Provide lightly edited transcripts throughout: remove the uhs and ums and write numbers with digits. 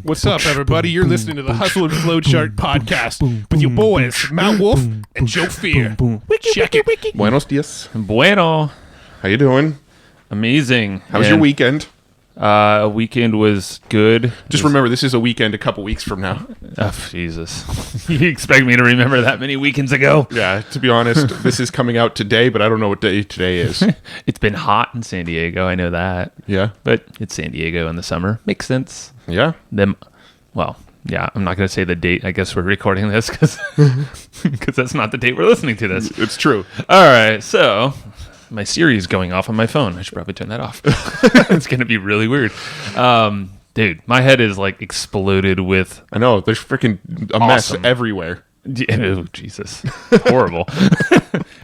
What's up, everybody? You're listening to the Hustle and Flowchart podcast with your boys, Matt Wolf and Joe Fier. Check it. Buenos dias. Bueno. How you doing? Amazing. How was your weekend? Weekend was good. Just remember, this is a weekend a couple weeks from now. Oh, Jesus. You expect me to remember that many weekends ago? Yeah, to be honest, this is coming out today, but I don't know what day today is. It's been hot in San Diego. I know that. Yeah. But it's San Diego in the summer. Makes sense. Yeah. Yeah, I'm not going to say the date. I guess we're recording this because that's not the date we're listening to this. It's true. All right, so my Siri is going off on my phone. I should probably turn that off. It's going to be really weird. Dude, my head is like exploded with... I know, there's freaking a mess everywhere. Oh, Jesus. Horrible.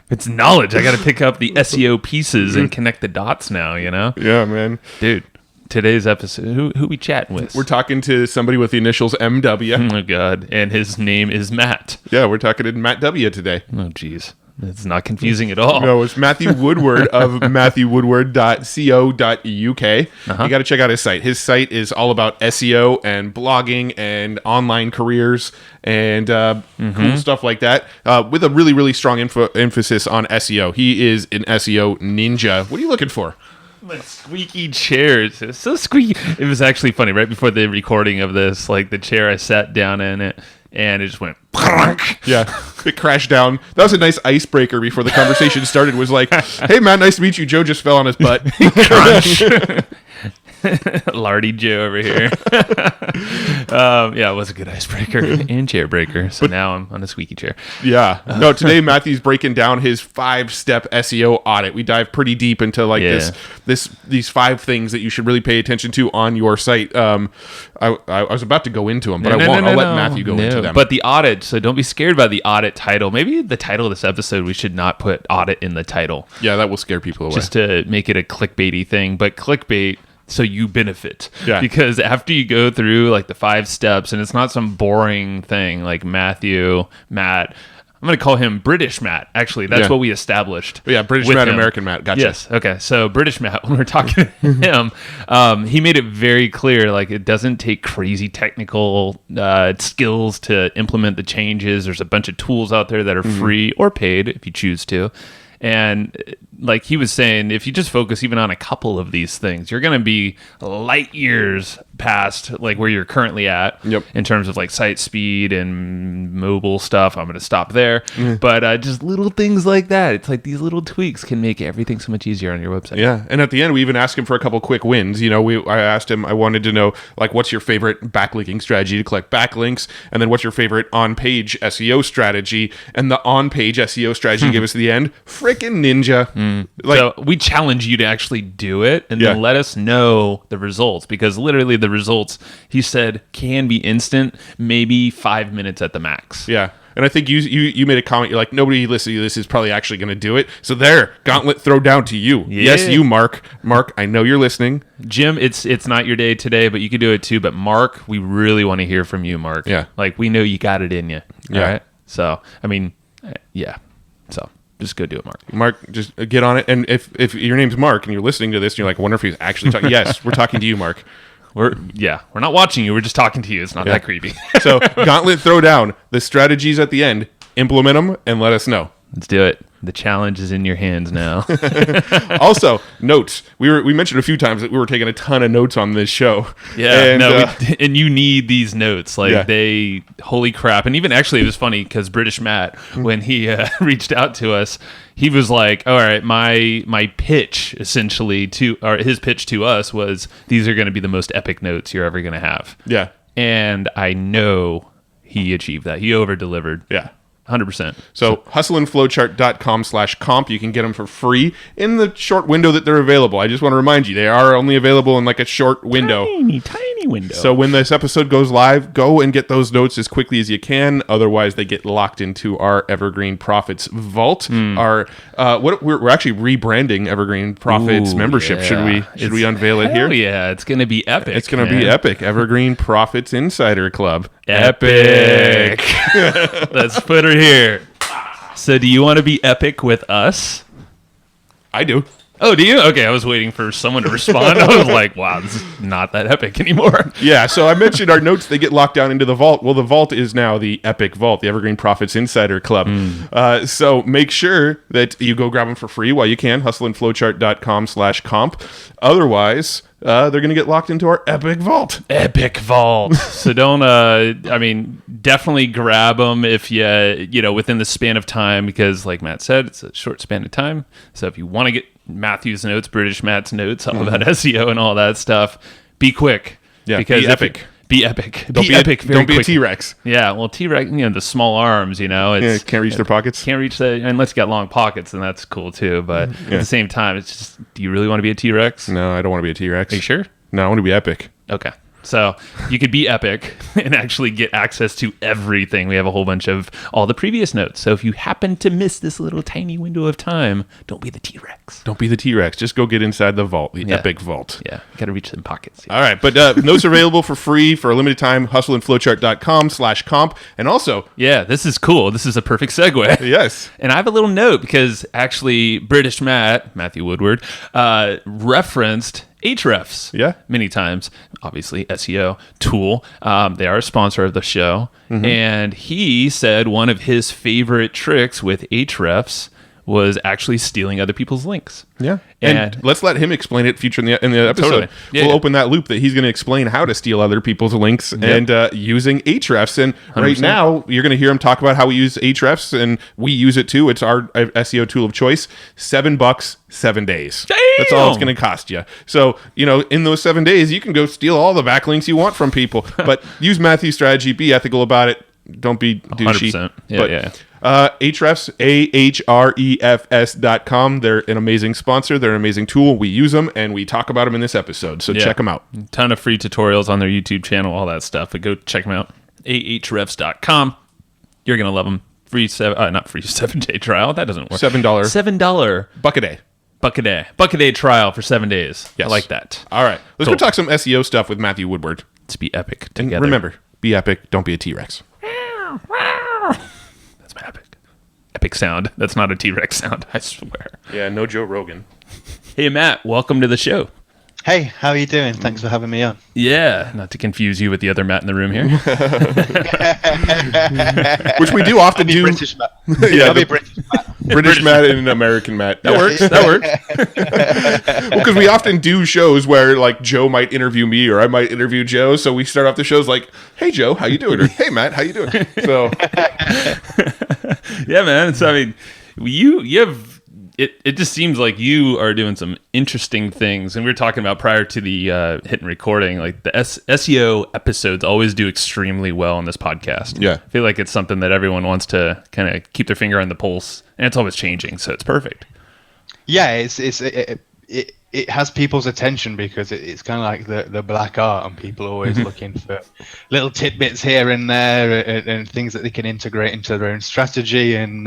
It's knowledge. I got to pick up the SEO pieces and connect the dots now, you know? Yeah, man. Dude, today's episode, who we chatting with? We're talking to somebody with the initials MW. Oh, my God. And his name is Matt. Yeah, we're talking to Matt W today. Oh, jeez. It's not confusing at all. No, it's Matthew Woodward of matthewwoodward.co.uk. You got to check out his site. His site is all about SEO and blogging and online careers and cool stuff like that, with a really, really strong emphasis on SEO. He is an SEO ninja. What are you looking for? My squeaky chair. It's so squeaky. It was actually funny. Right before the recording of this, like the chair, I sat down in it, and it just went... Yeah, it crashed down. That was a nice icebreaker before the conversation started. Was like, hey, man, nice to meet you. Joe just fell on his butt. Crunch. Lardy Joe over here. Yeah, it was a good icebreaker and chair breaker. So now I'm on a squeaky chair. Yeah. No, today Matthew's breaking down his 5-step SEO audit. We dive pretty deep into like these 5 things that you should really pay attention to on your site. I was about to go into them, but I won't. I'll let Matthew go into them. But the audit, so don't be scared by the audit title. Maybe the title of this episode, we should not put audit in the title. Yeah, that will scare people away. Just to make it a clickbaity thing. But clickbait... so you benefit. Yeah. Because after you go through like the 5 steps, and it's not some boring thing like Matt, I'm going to call him British Matt. Actually, that's what we established. Yeah, British Matt, American Matt. Gotcha. Yes. Okay. So British Matt, when we're talking to him, he made it very clear, like it doesn't take crazy technical skills to implement the changes. There's a bunch of tools out there that are free or paid if you choose to. And like he was saying, if you just focus even on a couple of these things, you're going to be light years past like where you're currently at in terms of like site speed and mobile stuff. I'm going to stop there. But just little things like that. It's like these little tweaks can make everything so much easier on your website. Yeah. And at the end, we even asked him for a couple quick wins. You know, I asked him, I wanted to know, like, what's your favorite backlinking strategy to collect backlinks? And then what's your favorite on-page SEO strategy? And the on-page SEO strategy he gave us at the end, freaking ninja. Like, so we challenge you to actually do it and then let us know the results, because literally the results, he said, can be instant, maybe 5 minutes at the max. Yeah. And I think you made a comment. You're like, nobody listening to this is probably actually going to do it. So there, gauntlet throw down to you. Yeah. Yes, you, Mark. Mark, I know you're listening. Jim, it's not your day today, but you could do it too. But Mark, we really want to hear from you, Mark. Yeah. Like, we know you got it in you. Yeah. All right? So, I mean, yeah. So just go do it, Mark. Mark, just get on it. And if your name's Mark and you're listening to this and you're like, I wonder if he's actually talking. Yes, we're talking to you, Mark. We're not watching you. We're just talking to you. It's not that creepy. So gauntlet throw down. The strategies at the end. Implement them and let us know. Let's do it. The challenge is in your hands now. Also, notes. We mentioned a few times that we were taking a ton of notes on this show. Yeah, and you need these notes. Like they, holy crap. And even actually, it was funny because British Matt, when he reached out to us, he was like, all right, my pitch essentially his pitch to us was, these are going to be the most epic notes you're ever going to have. Yeah. And I know he achieved that. He over-delivered. Yeah. 100%. So hustleandflowchart.com/comp, you can get them for free in the short window that they're available. I just want to remind you, they are only available in like a short window. Tiny window. So when this episode goes live, go and get those notes as quickly as you can. Otherwise, they get locked into our Evergreen Profits vault. We're actually rebranding Evergreen Profits membership. Yeah. Should we unveil it here? Yeah, it's going to be epic. It's going to be epic. Evergreen Profits Insider Club. Epic. Let's put her here. So do you want to be epic with us? I do. Oh, do you? Okay, I was waiting for someone to respond. I was like, wow, this is not that epic anymore. Yeah, so I mentioned our notes, they get locked down into the vault. Well, the vault is now the Epic Vault, the Evergreen Profits Insider Club. So make sure that you go grab them for free while you can, hustleandflowchart.com/comp. Otherwise, they're going to get locked into our Epic Vault. Epic Vault. So don't, definitely grab them if you within the span of time, because like Matt said, it's a short span of time. So if you want to get Matthew's notes, British Matt's notes, all about SEO and all that stuff, be quick. Yeah, because be epic. Be epic. Don't be epic. Don't be a T-Rex. Yeah, well, T-Rex, the small arms, it's Can't reach their pockets. Can't reach unless you got long pockets, and that's cool too. But at the same time, it's just, do you really want to be a T-Rex? No, I don't want to be a T-Rex. Are you sure? No, I want to be epic. Okay. So you could be epic and actually get access to everything. We have a whole bunch of all the previous notes. So if you happen to miss this little tiny window of time, don't be the T-Rex. Don't be the T-Rex. Just go get inside the vault, the Epic Vault. Yeah, you got to reach them pockets. Yeah. All right, but notes are available for free for a limited time, hustleandflowchart.com/comp. And also... Yeah, this is cool. This is a perfect segue. Yes. And I have a little note because actually British Matthew Woodward, referenced Ahrefs many times. Obviously, SEO tool. They are a sponsor of the show. And he said one of his favorite tricks with Ahrefs was actually stealing other people's links. Yeah. And let's let him explain it in the episode. Totally. Yeah, we'll open that loop that he's going to explain how to steal other people's links and using Ahrefs. And 100%. Right now, you're going to hear him talk about how we use Ahrefs, and we use it too. It's our SEO tool of choice. $7, 7 days. Damn! That's all it's going to cost you. So, in those 7 days, you can go steal all the backlinks you want from people. But use Matthew's strategy. Be ethical about it. Don't be douchey. 100%. Yeah. Ahrefs, ahrefs.com. They're an amazing sponsor. They're an amazing tool. We use them, and we talk about them in this episode. So check them out. Ton of free tutorials on their YouTube channel, all that stuff. But go check them out. ahrefs.com. You're going to love them. Free 7-day trial. That doesn't work. $7. Buck a day. Buck a day trial for 7 days. Yes. I like that. All right. Let's go talk some SEO stuff with Matthew Woodward. Let's be epic And together. remember, be epic. Don't be a T-Rex. That's my epic sound. That's not a T-Rex sound, I swear. Yeah, no Joe Rogan. Hey, Matt, welcome to the show. Hey, how are you doing? Thanks for having me on. Yeah, not to confuse you with the other Matt in the room here. Which we do often do. British Matt. Yeah, Be British Matt. British Matt and American Matt. That works. Because we often do shows where like Joe might interview me or I might interview Joe. So we start off the shows like, "Hey Joe, how you doing?" Or "Hey Matt, how you doing?" So yeah, man. So I mean, you have. It just seems like you are doing some interesting things. And we were talking about prior to the hitting recording, like the SEO episodes always do extremely well on this podcast. Yeah. I feel like it's something that everyone wants to kind of keep their finger on the pulse, and it's always changing. So it's perfect. Yeah, it has people's attention because it's kind of like the black art, and people are always looking for little tidbits here and there and things that they can integrate into their own strategy. And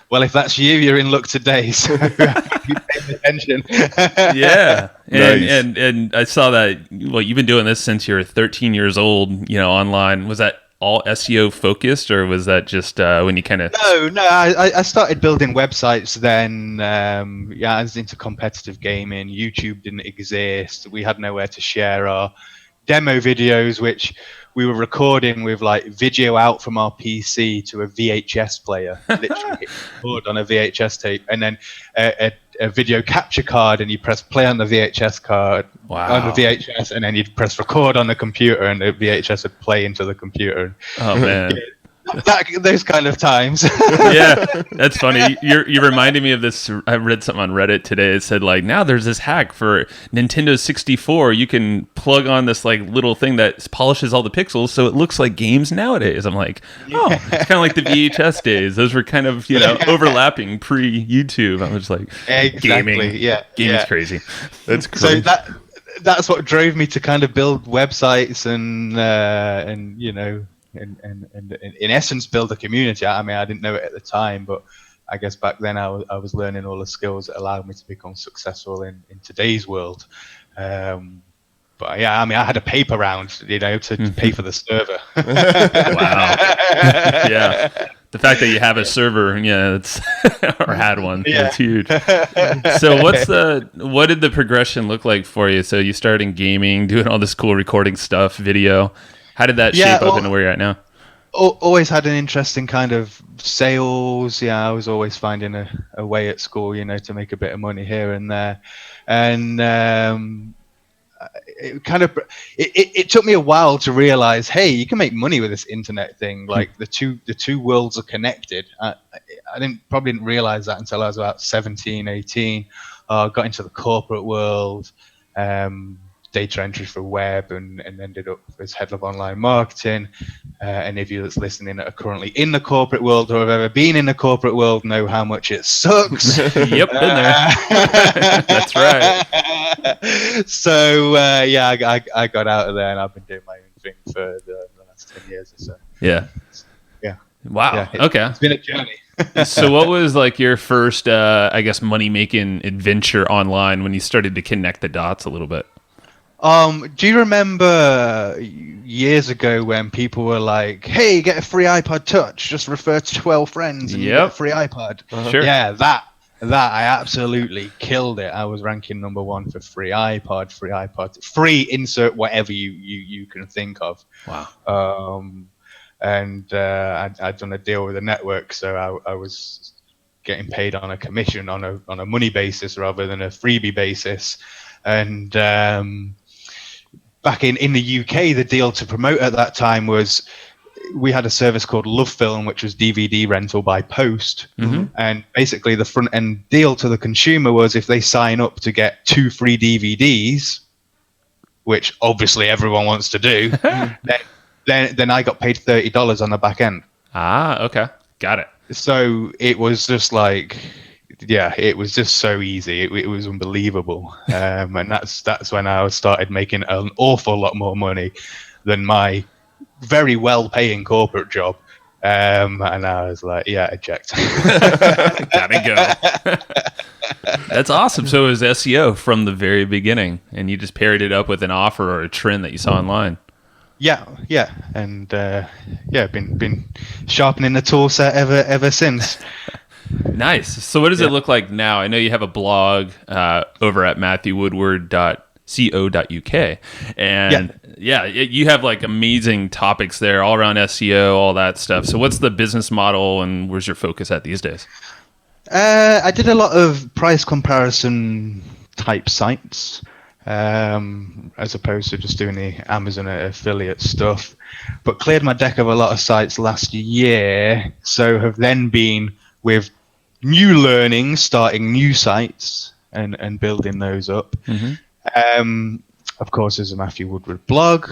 well, if that's you, you're in luck today. So keep paying attention. Yeah, Nice. and I saw that. Well, you've been doing this since you're 13 years old. Online. Was that all SEO focused, or was that just when you kind of? No. I started building websites then. I was into competitive gaming. YouTube didn't exist. We had nowhere to share our demo videos, which we were recording with like video out from our PC to a VHS player, literally hit record on a VHS tape, and then a video capture card, and you press play on the VHS card, on the VHS, and then you'd press record on the computer, and the VHS would play into the computer. Oh man. Those kind of times. Yeah, that's funny. You reminded me of this. I read something on Reddit today. It said like, now there's this hack for Nintendo 64. You can plug on this like little thing that polishes all the pixels so it looks like games nowadays. I'm like, oh, it's kind of like the VHS days. Those were kind of overlapping pre-YouTube. I was like, exactly. Gaming's crazy. that's crazy. So that's what drove me to kind of build websites and in essence build a community. I mean, I didn't know it at the time, but I guess back then I was learning all the skills that allowed me to become successful in today's world. But yeah, I mean, I had a paper round, to pay for the server. Wow. Yeah. The fact that you have a server, yeah, it's or had one, Yeah. it's huge. So what did the progression look like for you? So you started in gaming, doing all this cool recording stuff, video. How did that shape up into where you're at now? Always had an interest in kind of sales. Yeah, I was always finding a way at school, to make a bit of money here and there. And it took me a while to realize, hey, you can make money with this internet thing. Like the two worlds are connected. I probably didn't realize that until I was about 17, 18. Got into the corporate world, data entry for web, and ended up as head of online marketing. Any of you that's listening that are currently in the corporate world or have ever been in the corporate world know how much it sucks. Yep, been there. That's right. So I got out of there, and I've been doing my own thing for the last 10 years or so. Yeah. Yeah. Wow. Yeah, Okay. It's been a journey. So what was like your first, I guess, money-making adventure online when you started to connect the dots a little bit? Do you remember years ago when people were like, hey, get a free iPod Touch, just refer to 12 friends and you get a free iPod? Sure. Yeah, that I absolutely killed it. I was ranking number 1 for free iPod, free insert whatever you can think of. Wow. And I'd done a deal with a network, so I was getting paid on a commission on a money basis rather than a freebie basis. And back in the UK, the deal to promote at that time was we had a service called Love Film, which was DVD rental by post. Mm-hmm. And basically the front end deal to the consumer was if they sign up to get 2 free DVDs, which obviously everyone wants to do, then I got paid $30 on the back end. Ah, okay. Got it. So it was just like, yeah, it was just so easy. It was unbelievable. And that's when I started making an awful lot more money than my very well-paying corporate job. And I was like, yeah, eject. Gotta go. That's awesome. So it was SEO from the very beginning, and you just paired it up with an offer or a trend that you saw online. Yeah, and been sharpening the tool set ever since. Nice. So what does it look like now? I know you have a blog over at matthewwoodward.co.uk, and you have like amazing topics there all around SEO, all that stuff. So what's the business model, and where's your focus at these days? I did a lot of price comparison type sites, as opposed to just doing the Amazon affiliate stuff, but cleared my deck of a lot of sites last year, so have then been with new learnings, starting new sites and building those up. Mm-hmm. Of course, there's a Matthew Woodward blog.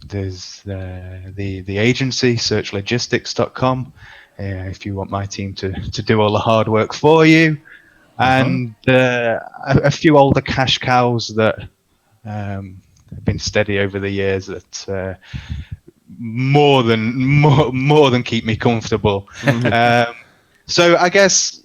There's the agency, searchlogistics.com, if you want my team to do all the hard work for you. And a few older cash cows that have been steady over the years that more than keep me comfortable. So I guess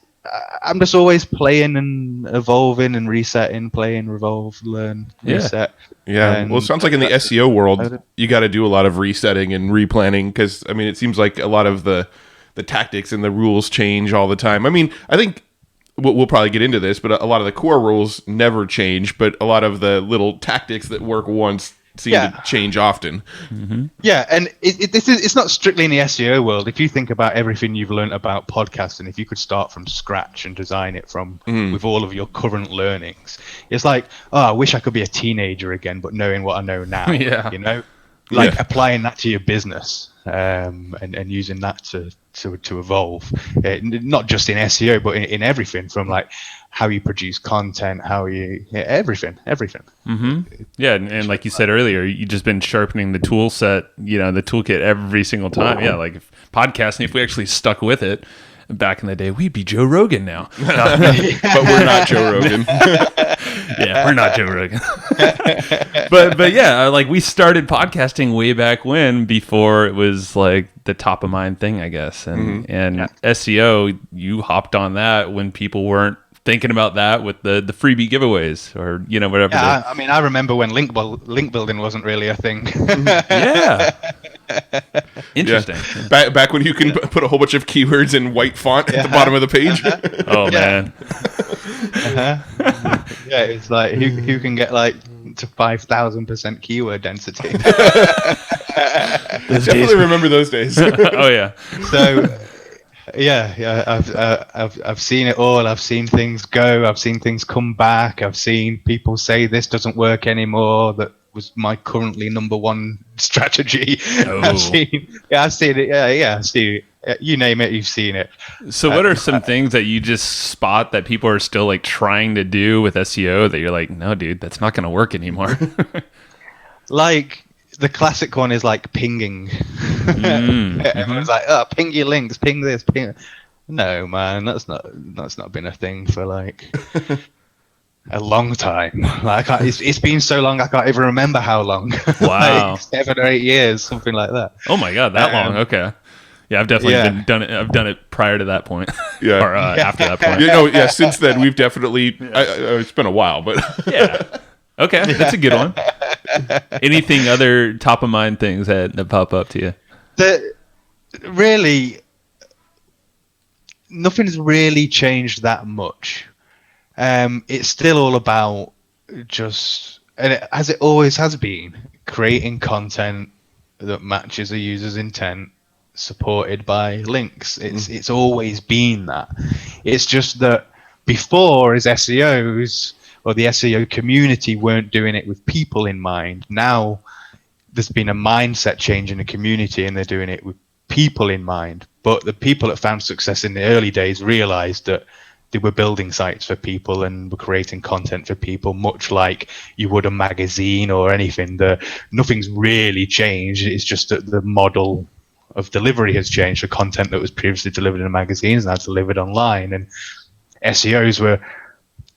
I'm just always playing and evolving and resetting, playing, revolve, learn, reset. Yeah. Well, it sounds like in the SEO world, you got to do a lot of resetting and replanning because, I mean, it seems like a lot of the tactics and the rules change all the time. I mean, I think we'll probably get into this, but a lot of the core rules never change, but a lot of the little tactics that work once seem to change often. Mm-hmm. Yeah, and it's not strictly in the SEO world. If you think about everything you've learned about podcasting, if you could start from scratch and design it from with all of your current learnings, it's like, I wish I could be a teenager again, but knowing what I know now. Yeah. You know, like applying that to your business and using that to evolve, not just in SEO, but in everything from like how you produce content, how you everything. Mm-hmm. Yeah, and like you said earlier, you've just been sharpening the tool set, the toolkit every single time. Yeah, like podcasting, if we actually stuck with it back in the day, we'd be Joe Rogan now. But we're not Joe Rogan. Yeah, we're not Joe Rogan. but yeah, like we started podcasting way back when, before it was like the top of mind thing, I guess. And SEO, you hopped on that when people weren't thinking about that with the freebie giveaways or whatever. Yeah, I mean, I remember when link building wasn't really a thing. Yeah. Interesting. Yeah. Back when you can put a whole bunch of keywords in white font at the bottom of the page. Oh man. Yeah, it's like who can get like to 5,000% keyword density. Definitely remember those days. Oh yeah. So I've seen it all. I've seen things go. I've seen things come back. I've seen people say this doesn't work anymore. That was my currently number one strategy. Oh. I've seen it. I've seen it. You name it, you've seen it. So what are some things that you just spot that people are still like trying to do with SEO that you're like, no, dude, that's not going to work anymore? Like the classic one is like pinging. Everyone's like, oh, ping your links, ping this, ping. No, man, that's not been a thing for like a long time. Like it's been so long I can't even remember how long. Wow. Like 7 or 8 years, something like that. Oh my god, that long? Okay. Yeah, I've definitely done it. I've done it prior to that point. Yeah. Or after that point. Since then we've definitely. It's been a while, but Yeah. Okay, that's a good one. Anything other top of mind things that pop up to you? Really, nothing's really changed that much. It's still all about as it always has been, creating content that matches a user's intent, supported by links. It's always been that. It's just that before, as SEOs or the SEO community weren't doing it with people in mind. Now there's been a mindset change in the community and they're doing it with people in mind. But the people that found success in the early days realized that they were building sites for people and were creating content for people, much like you would a magazine or anything. Nothing's really changed. It's just that the model of delivery has changed. The content that was previously delivered in magazines now delivered online, and SEOs were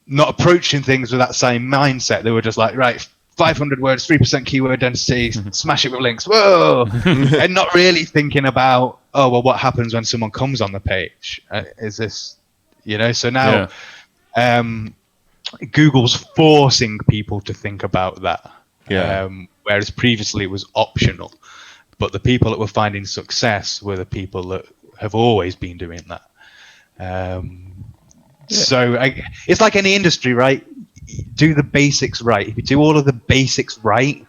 not approaching things with that same mindset. They were just like, right, 500 words, 3% keyword density, smash it with links, whoa, and not really thinking about, oh well, what happens when someone comes on the page? Is this, So now, Google's forcing people to think about that. Yeah. Whereas previously it was optional. But the people that were finding success were the people that have always been doing that. So it's like any industry, right? Do the basics right. If you do all of the basics right,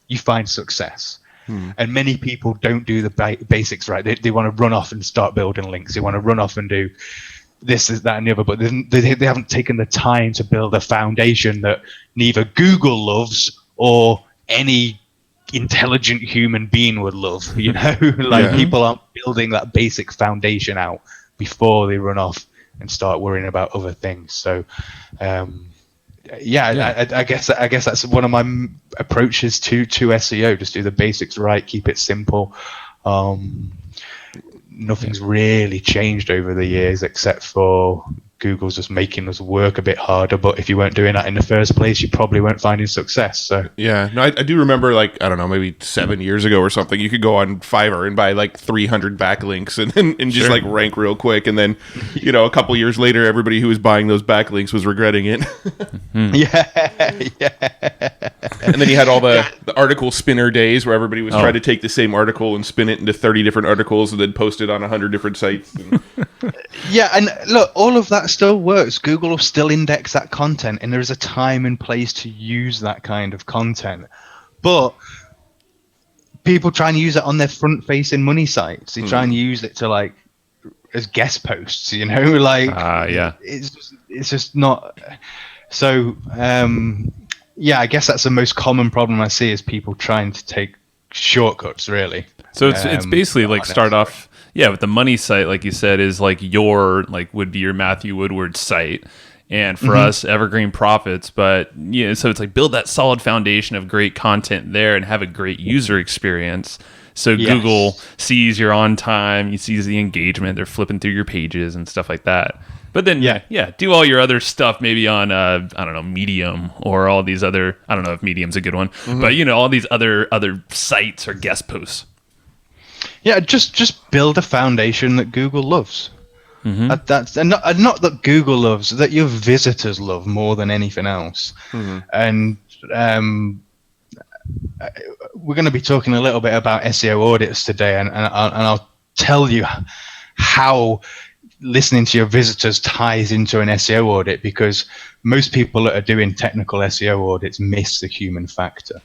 you find success. And many people don't do the basics right. They want to run off and start building links. They want to run off and do this, that, and the other. But they haven't taken the time to build a foundation that neither Google loves or any intelligent human being would love. People aren't building that basic foundation out before they run off and start worrying about other things. So I guess that's one of my approaches to SEO. Just do the basics right, keep it simple. Nothing's really changed over the years except for Google's just making us work a bit harder. But if you weren't doing that in the first place, you probably weren't finding success. So yeah, no, I do remember, like, I don't know, maybe 7 years ago or something, you could go on Fiverr and buy like 300 backlinks and just like rank real quick, and then a couple years later, everybody who was buying those backlinks was regretting it. And then you had all the article spinner days where everybody was trying to take the same article and spin it into 30 different articles and then post it on 100 different sites. Yeah, and look, all of that still works. Google will still index that content, and there is a time and place to use that kind of content. But people try and use it on their front-facing money sites. They try and use it to as guest posts. It's just not. So I guess that's the most common problem I see is people trying to take shortcuts. Really. So it's basically like start off. Yeah, with the money site, like you said, is like would be your Matthew Woodward site. And for us, Evergreen Profits. But so it's like build that solid foundation of great content there and have a great user experience. So Google sees you're on time, you sees the engagement, they're flipping through your pages and stuff like that. But then, do all your other stuff maybe on, I don't know, Medium or all these other, I don't know if Medium's a good one, but all these other sites or guest posts. Yeah, just build a foundation that Google loves. That's and not that Google loves, that your visitors love more than anything else. And we're going to be talking a little bit about SEO audits today, and I'll tell you how listening to your visitors ties into an SEO audit, because most people that are doing technical SEO audits miss the human factor.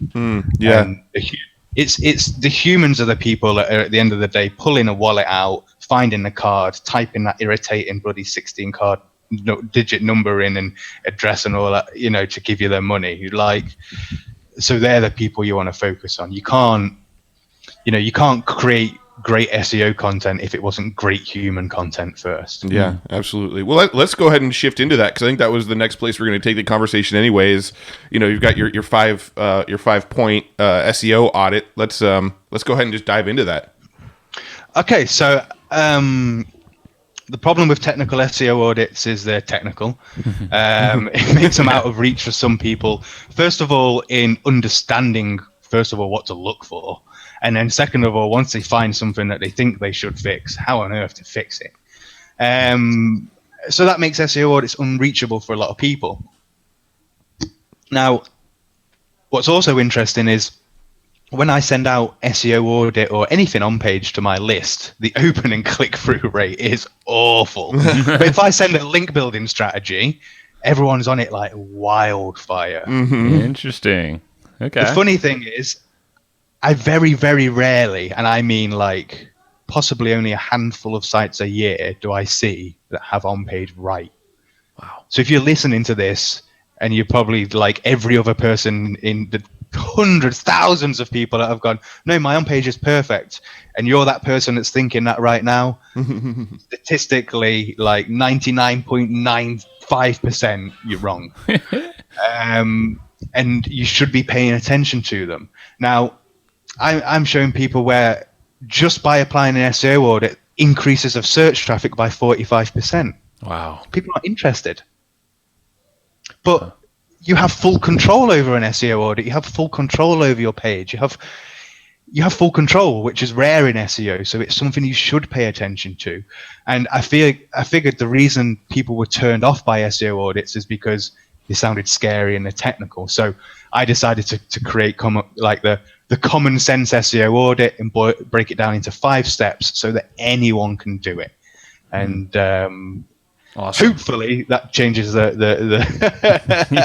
It's the humans are the people that are at the end of the day pulling a wallet out, finding the card, typing that irritating bloody 16 digit number in and address and all that, to give you their money. So they're the people you want to focus on. You can't create great SEO content if it wasn't great human content first. Yeah, absolutely. Well, let's go ahead and shift into that, because I think that was the next place we're going to take the conversation. Anyways, you've got your 5-point SEO audit. Let's go ahead and just dive into that. Okay, so the problem with technical SEO audits is they're technical. It makes them out of reach for some people. First of all, in understanding what to look for. And then second of all, once they find something that they think they should fix, how on earth to fix it? So that makes SEO audits unreachable for a lot of people. Now, what's also interesting is when I send out SEO audit or anything on page to my list, the open and click-through rate is awful. But if I send a link building strategy, everyone's on it like wildfire. Interesting. Okay. The funny thing is, I very, very rarely, and I mean like possibly only a handful of sites a year, do I see that have on-page right. Wow. So if you're listening to this, and you're probably like every other person in the hundreds, thousands of people that have gone, no, my on-page is perfect, and you're that person that's thinking that right now, statistically, like 99.95%, you're wrong. And you should be paying attention to them. Now, I'm showing people where just by applying an SEO audit, increases of search traffic by 45%. Wow. People are interested. But you have full control over an SEO audit. You have full control over your page. You have full control, which is rare in SEO. So it's something you should pay attention to. And I figured the reason people were turned off by SEO audits is because they sounded scary and they're technical. So I decided to create the common sense SEO audit and break it down into 5 steps so that anyone can do it. And awesome. Hopefully that changes the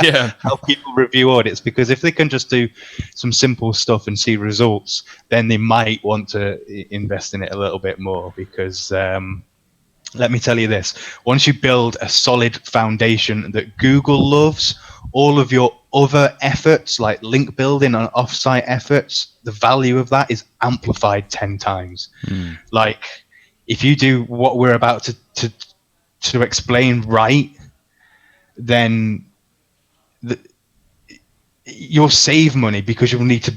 yeah. how people review audits, because if they can just do some simple stuff and see results, then they might want to invest in it a little bit more, because let me tell you this, once you build a solid foundation that Google loves, all of your other efforts like link building and offsite efforts, the value of that is amplified 10 times. Like if you do what we're about to explain right, then you'll save money because you'll need to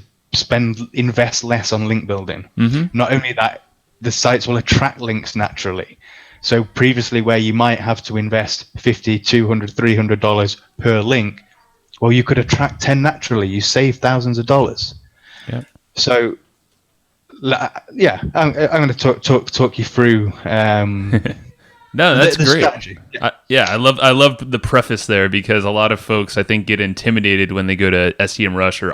invest less on link building. Not only that, the sites will attract links naturally. So previously where you might have to invest $50, $200, $300 per link, well, you could attract 10 naturally. You save thousands of dollars. Yeah. So yeah, I'm going to talk you through No, that's the great. strategy. I love the preface there, because a lot of folks, I think, get intimidated when they go to SEMrush or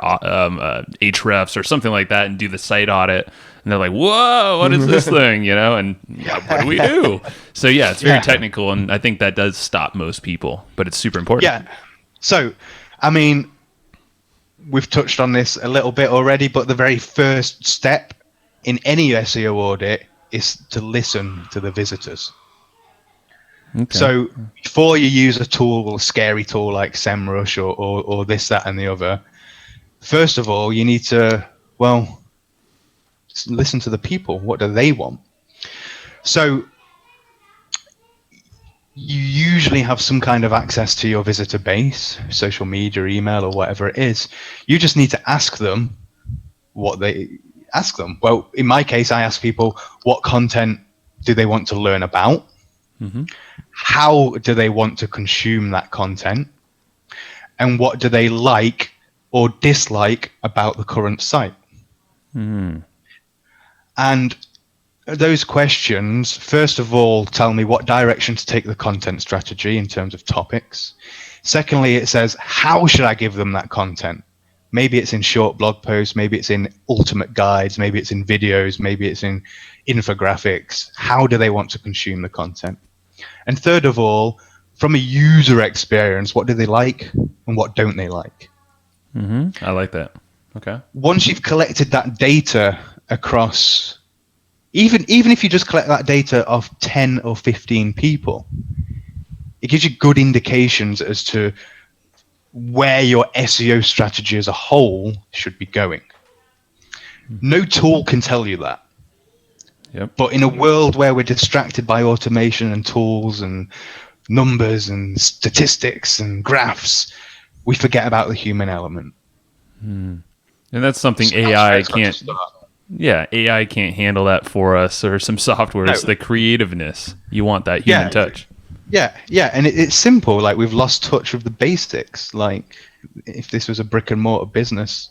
Ahrefs or something like that and do the site audit, and they're like, "Whoa, what is this thing?" And what do we do? So yeah, it's very technical, and I think that does stop most people, but it's super important. Yeah. So, I mean, we've touched on this a little bit already, but the very first step in any SEO audit is to listen to the visitors. Okay. So before you use a tool, a scary tool like SEMrush or this, that, and the other, first of all, you need to, listen to the people. What do they want? So you usually have some kind of access to your visitor base, social media, email, or whatever it is. You just need to ask them what they ask them. Well, in my case, I ask people, what content do they want to learn about? How do they want to consume that content? And what do they like or dislike about the current site? And those questions, first of all, tell me what direction to take the content strategy in terms of topics. Secondly, it says, how should I give them that content? Maybe it's in short blog posts, maybe it's in ultimate guides, maybe it's in videos, maybe it's in infographics. How do they want to consume the content? And third of all, from a user experience, what do they like and what don't they like? I like that. Okay. Once you've collected that data across, even if you just collect that data of 10 or 15 people, it gives you good indications as to where your SEO strategy as a whole should be going. No tool can tell you that. Yep. But in a world where we're distracted by automation and tools and numbers and statistics and graphs, we forget about the human element. And that's something So AI that's where can't. to start. Yeah, AI can't handle that for us, or some software. It's the creativeness. You want that human touch. Yeah, and it's simple. Like, we've lost touch with the basics. Like, if this was a brick and mortar business,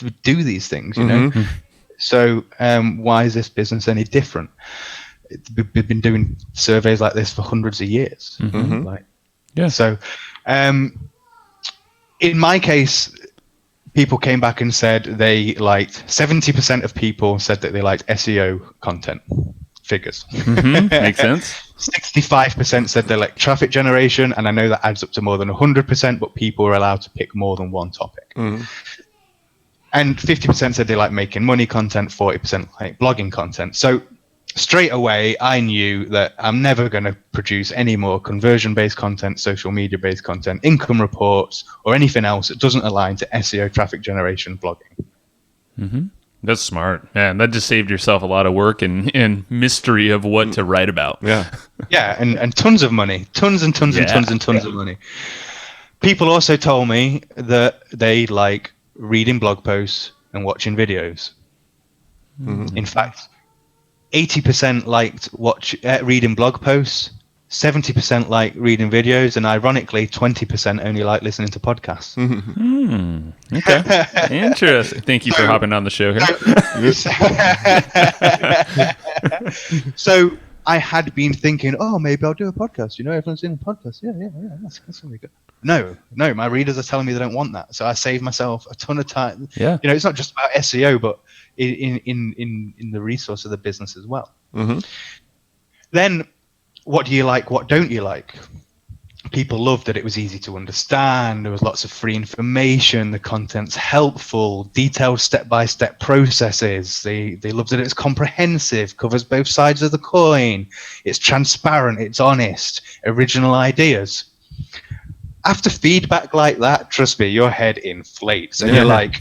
would do these things, you know? So why is this business any different? We've been doing surveys like this for hundreds of years. Like, Yeah. So in my case, people came back and said they liked, 70% of people said that they liked SEO content. Figures. Makes sense. 65% said they like traffic generation, and I know that adds up to more than 100%, but people are allowed to pick more than one topic. And 50% said they like making money content, 40% like blogging content. So straight away, I knew that I'm never going to produce any more conversion-based content, social media-based content, income reports, or anything else that doesn't align to SEO, traffic generation, blogging. That's smart, man. That just saved yourself a lot of work and mystery of what to write about. Yeah. Yeah, and tons of money, tons and tons of money. People also told me that they like reading blog posts and watching videos. In fact, 80% liked reading blog posts, 70% like reading videos, and ironically, 20% only like listening to podcasts. Okay. Interesting. Thank you for hopping on the show here. So I had been thinking, oh, maybe I'll do a podcast. You know, everyone's doing a podcast. Yeah, that's really good. No, my readers are telling me they don't want that. So I saved myself a ton of time. Yeah. You know, it's not just about SEO, but in the resource of the business as well. Then, what do you like? What don't you like? People loved that it was easy to understand. There was lots of free information. The content's helpful, detailed step-by-step processes. They loved that it's comprehensive, covers both sides of the coin. It's transparent. It's honest. Original ideas. After feedback like that, trust me, your head inflates, and you're like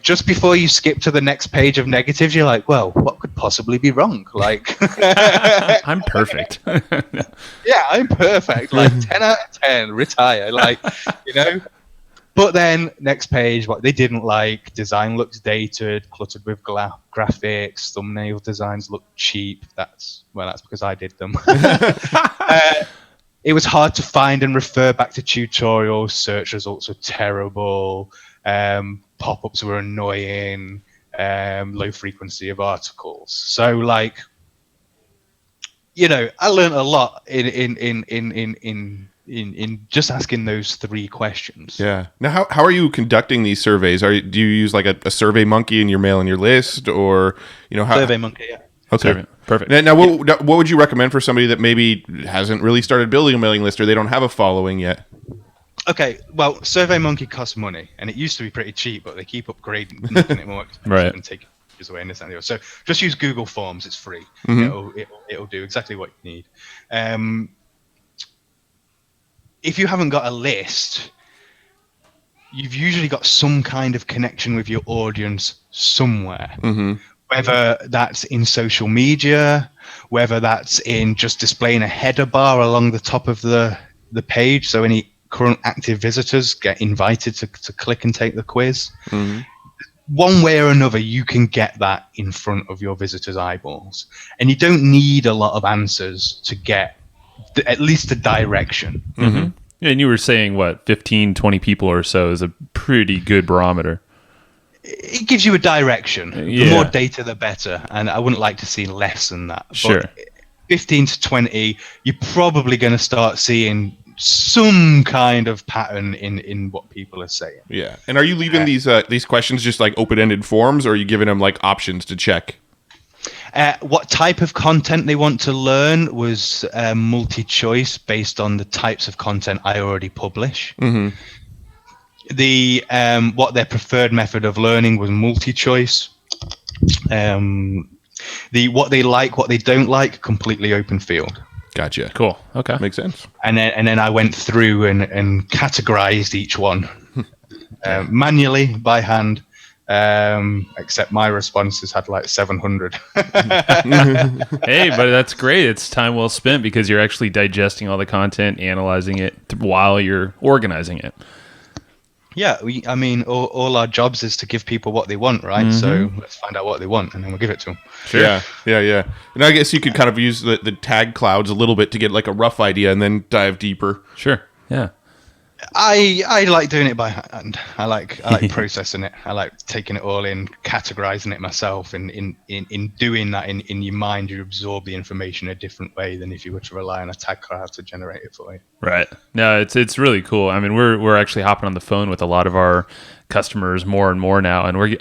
just before you skip to the next page of negatives, you're like, well, what could possibly be wrong? Like, I'm perfect. yeah, I'm perfect. Like 10 out of 10, retire. Like, you know. But then next page, what they didn't like: design looks dated, cluttered with graphics, thumbnail designs look cheap. That's because I did them. It was hard to find and refer back to tutorials. Search results were terrible. Pop-ups were annoying. Low frequency of articles. So, like, you know, I learned a lot in just asking those three questions. Yeah. Now, how are you conducting these surveys? Do you use like a Survey Monkey in your mailing your list, or Survey Monkey? Yeah. Okay. Perfect. Now, what would you recommend for somebody that maybe hasn't really started building a mailing list, or they don't have a following yet? Okay, well, SurveyMonkey costs money, and it used to be pretty cheap, but they keep upgrading, making it more expensive and taking pictures away and this and the other. So just use Google Forms; it's free. It'll do exactly what you need. If you haven't got a list, you've usually got some kind of connection with your audience somewhere. Whether that's in social media, whether that's in just displaying a header bar along the top of the page, so any current active visitors get invited to click and take the quiz. One way or another, you can get that in front of your visitors' eyeballs, and you don't need a lot of answers to get at least the direction. And you were saying, 15, 20 people or so is a pretty good barometer. it gives you a direction. Yeah. The more data, the better. And I wouldn't like to see less than that. Sure. But 15 to 20, you're probably going to start seeing some kind of pattern in what people are saying. Yeah. And are you leaving these questions just like open-ended forms, or are you giving them like options to check? What type of content they want to learn was multi-choice based on the types of content I already publish. Mm-hmm. What their preferred method of learning was multi-choice. What they like, what they don't like, completely open field. Gotcha. Cool. Okay. Makes sense. And then I went through and categorized each one manually by hand. Except my responses had like 700. Hey, but that's great. It's time well spent because you're actually digesting all the content, analyzing it while you're organizing it. Yeah, all our jobs is to give people what they want, right? Mm-hmm. So let's find out what they want, and then we'll give it to them. Sure. Yeah. And I guess you could kind of use the tag clouds a little bit to get like a rough idea and then dive deeper. Sure. Yeah. I like doing it by hand. I like processing it. I like taking it all in, categorizing it myself, and in doing that in your mind, you absorb the information a different way than if you were to rely on a tag cloud to generate it for you. Right. No, it's really cool. I mean, we're actually hopping on the phone with a lot of our customers more and more now, and we're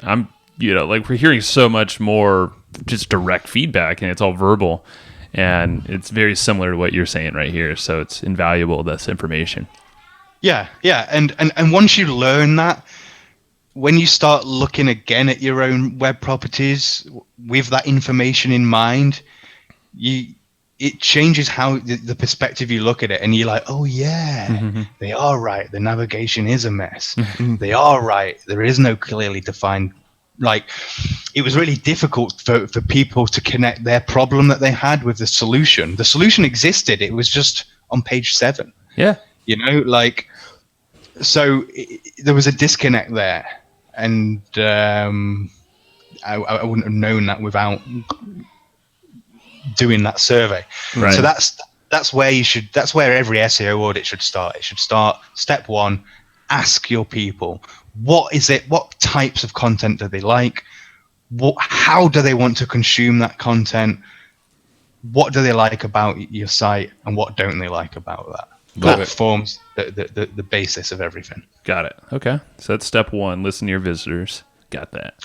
hearing so much more just direct feedback, and it's all verbal, and it's very similar to what you're saying right here. So it's invaluable, this information. Yeah, and once you learn that, when you start looking again at your own web properties with that information in mind, it changes how the perspective you look at it, and you're like, oh yeah, they are right. The navigation is a mess. They are right. There is no clearly defined. Like, it was really difficult for people to connect their problem that they had with the solution. The solution existed. It was just on page 7. Yeah. So there was a disconnect there, and I wouldn't have known that without doing that survey. Right. So that's where every SEO audit should start. It should start step 1, ask your people, what is it? What types of content do they like? How do they want to consume that content? What do they like about your site, and what don't they like about that? That forms the basis of everything. Got it. Okay. So that's step 1. Listen to your visitors. Got that.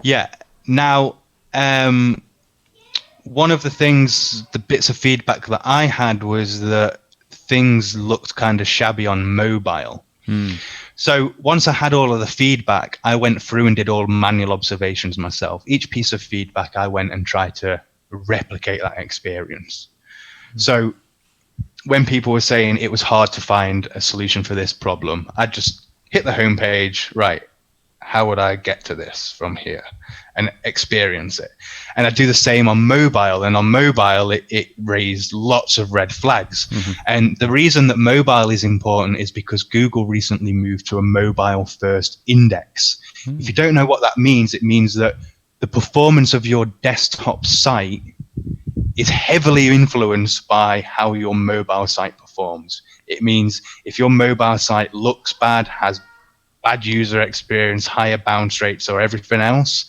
Yeah. Now, one of the bits of feedback that I had was that things looked kind of shabby on mobile. So once I had all of the feedback, I went through and did all manual observations myself. Each piece of feedback, I went and tried to replicate that experience. So when people were saying it was hard to find a solution for this problem, I'd just hit the homepage, right, how would I get to this from here, and experience it. And I'd do the same on mobile, and on mobile it raised lots of red flags. And the reason that mobile is important is because Google recently moved to a mobile first index. If you don't know what that means, it means that the performance of your desktop site is heavily influenced by how your mobile site performs. It means if your mobile site looks bad, has bad user experience, higher bounce rates, or everything else,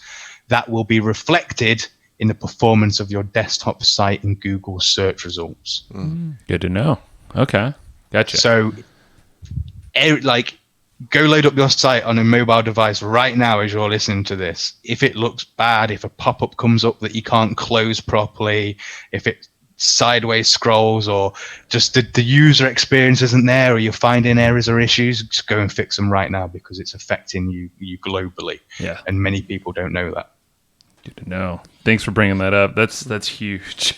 that will be reflected in the performance of your desktop site in Google search results. Good to know. Okay. Gotcha. So, go load up your site on a mobile device right now as you're listening to this. If it looks bad, if a pop-up comes up that you can't close properly, if it sideways scrolls, or just the user experience isn't there, or you're finding errors or issues, just go and fix them right now, because it's affecting you globally. Yeah. And many people don't know that. Good to know. Thanks for bringing that up. That's huge.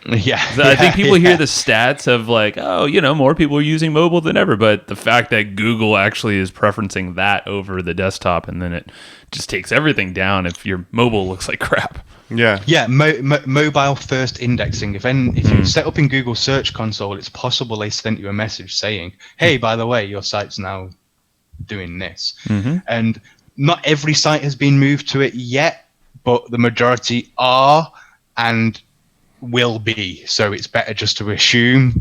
Yeah. I think people hear the stats of like, oh, more people are using mobile than ever, but the fact that Google actually is preferencing that over the desktop, and then it just takes everything down if your mobile looks like crap. Yeah. Yeah, mobile first indexing. If you set up in Google Search Console, it's possible they sent you a message saying, hey, by the way, your site's now doing this. And not every site has been moved to it yet, but the majority are and will be. So it's better just to assume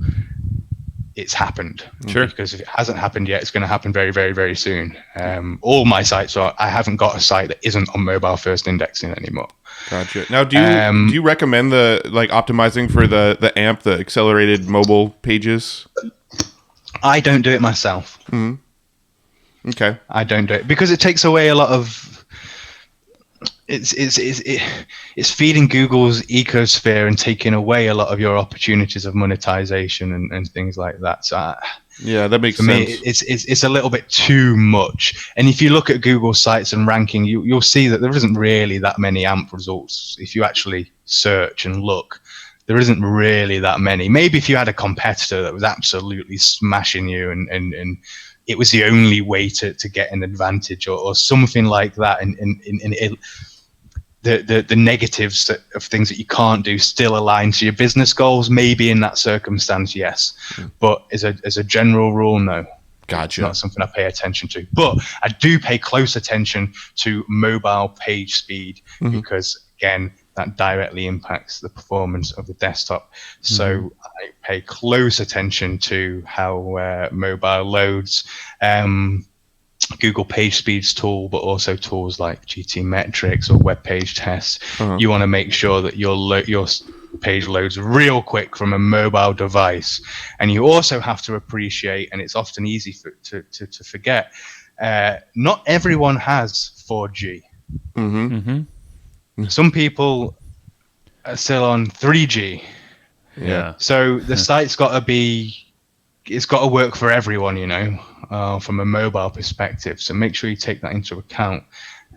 it's happened. Sure. Because if it hasn't happened yet, it's going to happen very, very, very soon. All my sites I haven't got a site that isn't on mobile first indexing anymore. Gotcha. Now, do you recommend the optimizing for the AMP, the accelerated mobile pages? I don't do it myself. Mm-hmm. Okay. I don't do it because it takes away a lot of. It's feeding Google's ecosphere and taking away a lot of your opportunities of monetization and things like that. So yeah, that makes for sense. me, it's a little bit too much. And if you look at Google sites and ranking, you'll see that there isn't really that many AMP results. If you actually search and look, there isn't really that many. Maybe if you had a competitor that was absolutely smashing you and it was the only way to get an advantage or something like that, and the negatives of things that you can't do still align to your business goals. Maybe in that circumstance, yes, but as a general rule, no. Gotcha. It's not something I pay attention to, but I do pay close attention to mobile page speed because again, that directly impacts the performance of the desktop. So I pay close attention to how mobile loads. Google Page Speeds tool, but also tools like GT Metrics or Web Page Tests. You want to make sure that your page loads real quick from a mobile device, and you also have to appreciate, and it's often easy to forget, not everyone has 4G. Some people are still on 3G. Yeah. So the site's got to work for everyone, from a mobile perspective. So make sure you take that into account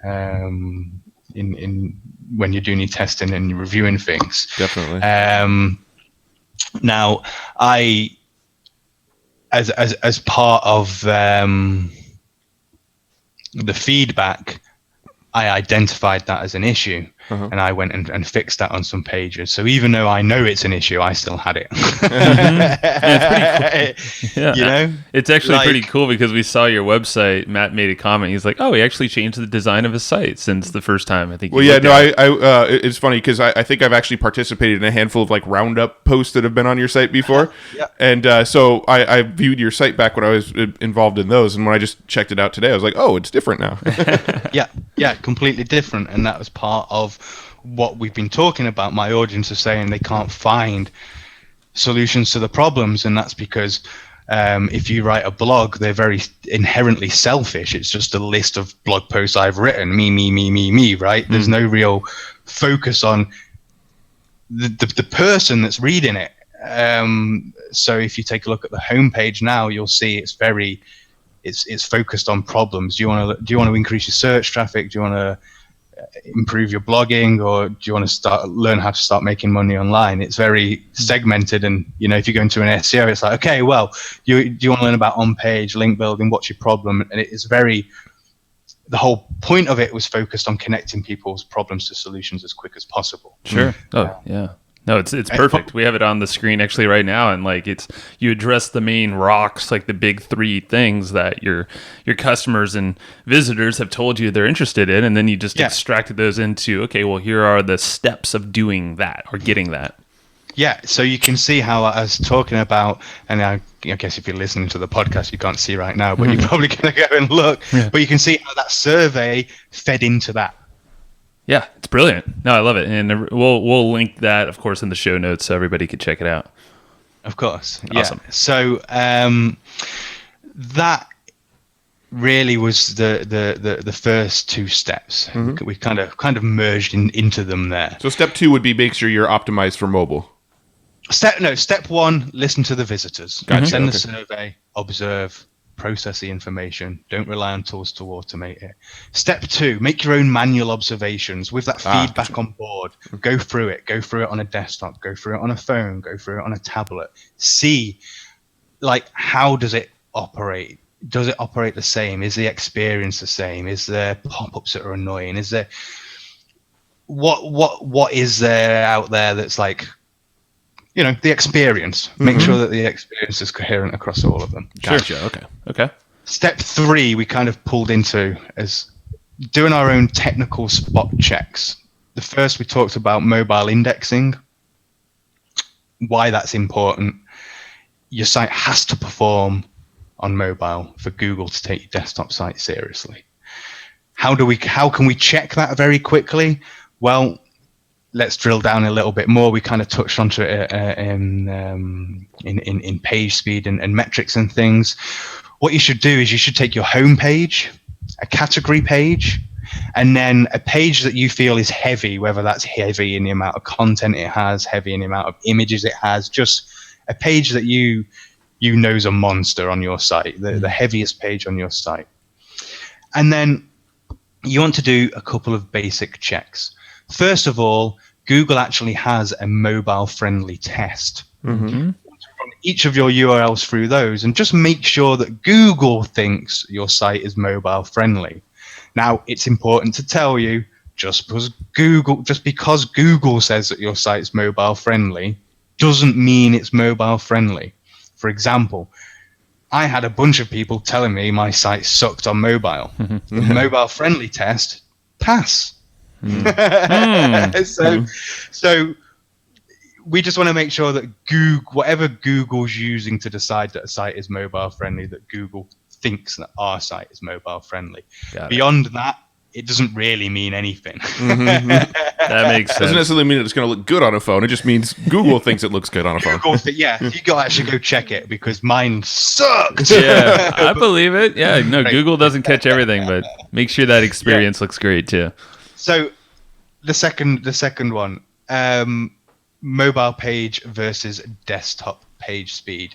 in when you're doing your testing and you're reviewing things. Definitely. Now, as part of the feedback, I identified that as an issue, and I went and fixed that on some pages. So even though I know it's an issue, I still had it. Yeah, it's pretty cool. Yeah. It's actually pretty cool because we saw your website. Matt made a comment. He's like, "Oh, he actually changed the design of his site since the first time." I think. Well, yeah, no, it's funny because I think I've actually participated in a handful of like roundup posts that have been on your site before, and so I viewed your site back when I was involved in those, and when I just checked it out today, I was like, "Oh, it's different now." Yeah, completely different, and that was part of what we've been talking about. My audience is saying they can't find solutions to the problems, and that's because if you write a blog, they're very inherently selfish. It's just a list of blog posts I've written, me, right? There's no real focus on the person that's reading it. So if you take a look at the homepage now, you'll see it's focused on problems. Do you want to increase your search traffic? Do you want to improve your blogging, or do you want to learn how to start making money online? It's very segmented, and if you go into an SEO, it's like, okay, well, do you want to learn about on-page link building? What's your problem? And it is the whole point of it was focused on connecting people's problems to solutions as quick as possible. Sure. Oh, yeah. No, it's perfect. We have it on the screen actually right now, and like you address the main rocks, like the big three things that your customers and visitors have told you they're interested in, and then you just extracted those into, okay, well, here are the steps of doing that or getting that. Yeah, so you can see how I was talking about, and I guess if you're listening to the podcast, you can't see right now, but you're probably going to go and look. Yeah. But you can see how that survey fed into that. Yeah, it's brilliant. No, I love it, and we'll link that, of course, in the show notes so everybody can check it out. Of course, awesome. Yeah. So that really was the first two steps. We kind of merged into them there. So step 2 would be make sure you're optimized for mobile. Step 1: listen to the visitors. Gotcha. Send the survey, observe, process the information. Don't rely on tools to automate it. Step 2: make your own manual observations with that feedback on board. Go through it on a desktop, go through it on a phone, go through it on a tablet. See, like, how does it operate? Does it operate the same? Is the experience the same? Is there pop-ups that are annoying? Is there what is there out there that's like, the experience? Make sure that the experience is coherent across all of them. Sure. Okay. Step 3 we kind of pulled into as doing our own technical spot checks. The first, we talked about mobile indexing, why that's important. your site has to perform on mobile for Google to take your desktop site seriously. How can we check that very quickly? Well, let's drill down a little bit more. We kind of touched onto it in page speed and metrics and things. What you should do is you should take your home page, a category page, and then a page that you feel is heavy, whether that's heavy in the amount of content it has, heavy in the amount of images it has, just a page that you know is a monster on your site, the heaviest page on your site. And then you want to do a couple of basic checks. First of all, Google actually has a mobile-friendly test. Run each of your URLs through those and just make sure that Google thinks your site is mobile-friendly. Now, it's important to tell you, just because Google says that your site's mobile-friendly doesn't mean it's mobile-friendly. For example, I had a bunch of people telling me my site sucked on mobile. The mobile-friendly test, pass. So we just want to make sure that whatever Google's using to decide that a site is mobile-friendly, that Google thinks that our site is mobile-friendly. Beyond that, it doesn't really mean anything. That makes sense. Doesn't necessarily mean it's going to look good on a phone. It just means Google thinks it looks good on a phone. Yeah, you got to actually go check it because mine sucked. Yeah, I believe it. Yeah, no, Google doesn't catch everything, but make sure that experience looks great too. So the second one, mobile page versus desktop page speed.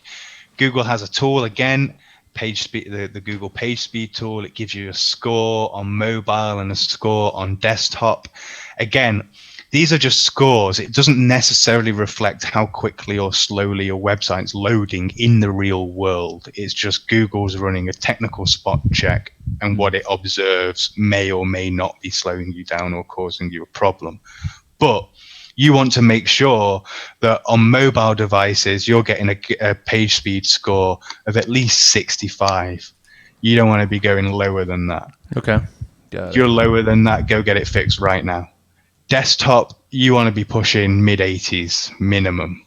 Google has a tool again. Page speed, the Google Page Speed tool. It gives you a score on mobile and a score on desktop. Again, these are just scores. It doesn't necessarily reflect how quickly or slowly your website's loading in the real world. It's just Google's running a technical spot check, and what it observes may or may not be slowing you down or causing you a problem. But you want to make sure that on mobile devices, you're getting a page speed score of at least 65. You don't want to be going lower than that. Okay. If you're lower than that, go get it fixed right now. Desktop, you want to be pushing mid-80s minimum.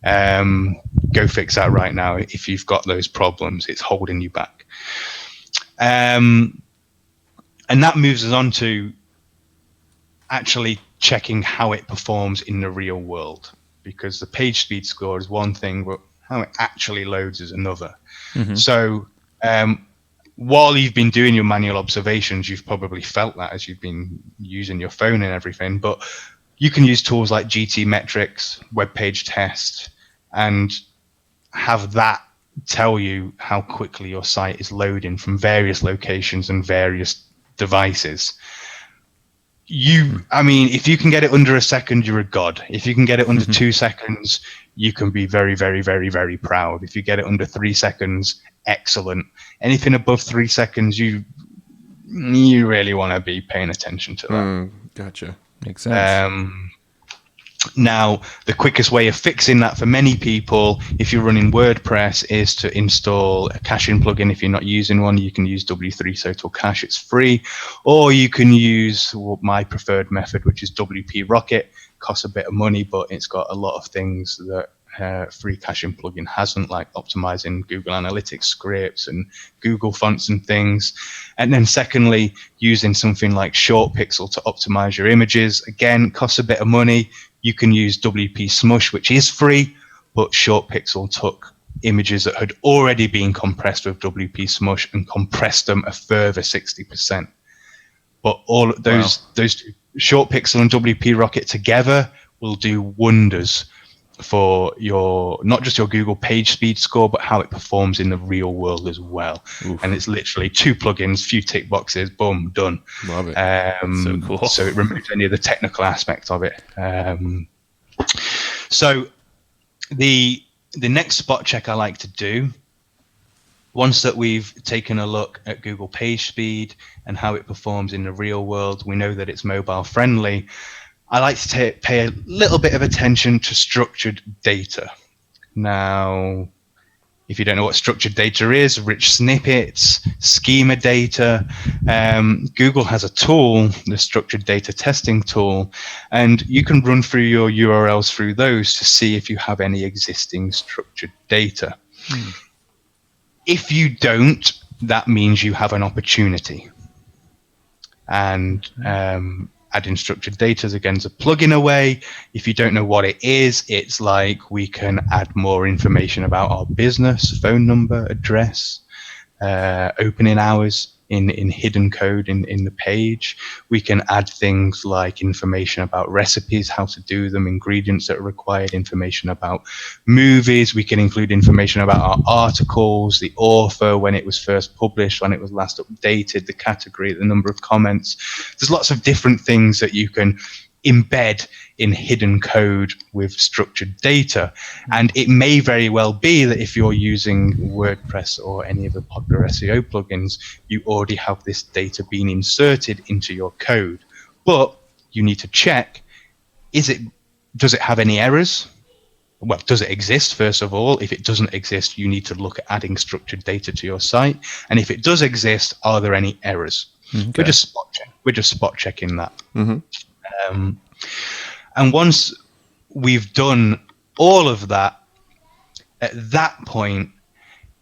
Go fix that right now. If you've got those problems, it's holding you back. And that moves us on to actually checking how it performs in the real world, because the page speed score is one thing, but how it actually loads is another. So while you've been doing your manual observations, you've probably felt that as you've been using your phone and everything, but you can use tools like GTmetrix, web page test, and have that tell you how quickly your site is loading from various locations and various devices. If you can get it under a second, you're a god. If you can get it under 2 seconds, you can be very, very, very, very proud. If you get it under 3 seconds, excellent. Anything above 3 seconds, you really want to be paying attention to that. Gotcha. Makes sense. Now, the quickest way of fixing that for many people, if you're running WordPress, is to install a caching plugin. If you're not using one, you can use W3 Total Cache. It's free. Or you can use my preferred method, which is WP Rocket. Costs a bit of money, but it's got a lot of things that free caching plugin hasn't, like optimizing Google Analytics scripts and Google fonts and things. And then secondly, using something like ShortPixel to optimize your images. Again, costs a bit of money. You can use WP Smush, which is free, but ShortPixel took images that had already been compressed with WP Smush and compressed them a further 60%. But all those ShortPixel and WP Rocket together will do wonders for your, not just your Google page speed score, but how it performs in the real world as well. Oof. And it's literally 2 plugins, few tick boxes, boom, done. Love it. So cool. So it removes any of the technical aspect of it. So the next spot check I like to do, once that we've taken a look at Google page speed and how it performs in the real world, we know that it's mobile friendly. I like to pay a little bit of attention to structured data. Now, If you don't know what structured data is, rich snippets, schema data, Google has a tool, the structured data testing tool, and you can run through your URLs through those to see if you have any existing structured data. If you don't, that means you have an opportunity. And adding structured data is again a plugin away. If you don't know what it is, it's like we can add more information about our business, phone number, address, opening hours in hidden code in the page. We can add things like information about recipes, how to do them, ingredients that are required, information about movies. We can include information about our articles, the author, when it was first published, when it was last updated, the category, the number of comments. There's lots of different things that you can embed in hidden code with structured data. And it may very well be that if you're using WordPress or any of the popular SEO plugins, you already have this data being inserted into your code. But you need to check, does it have any errors? Well, does it exist, first of all? If it doesn't exist, you need to look at adding structured data to your site. And if it does exist, are there any errors? Okay. We're just spot checking that. And once we've done all of that, at that point,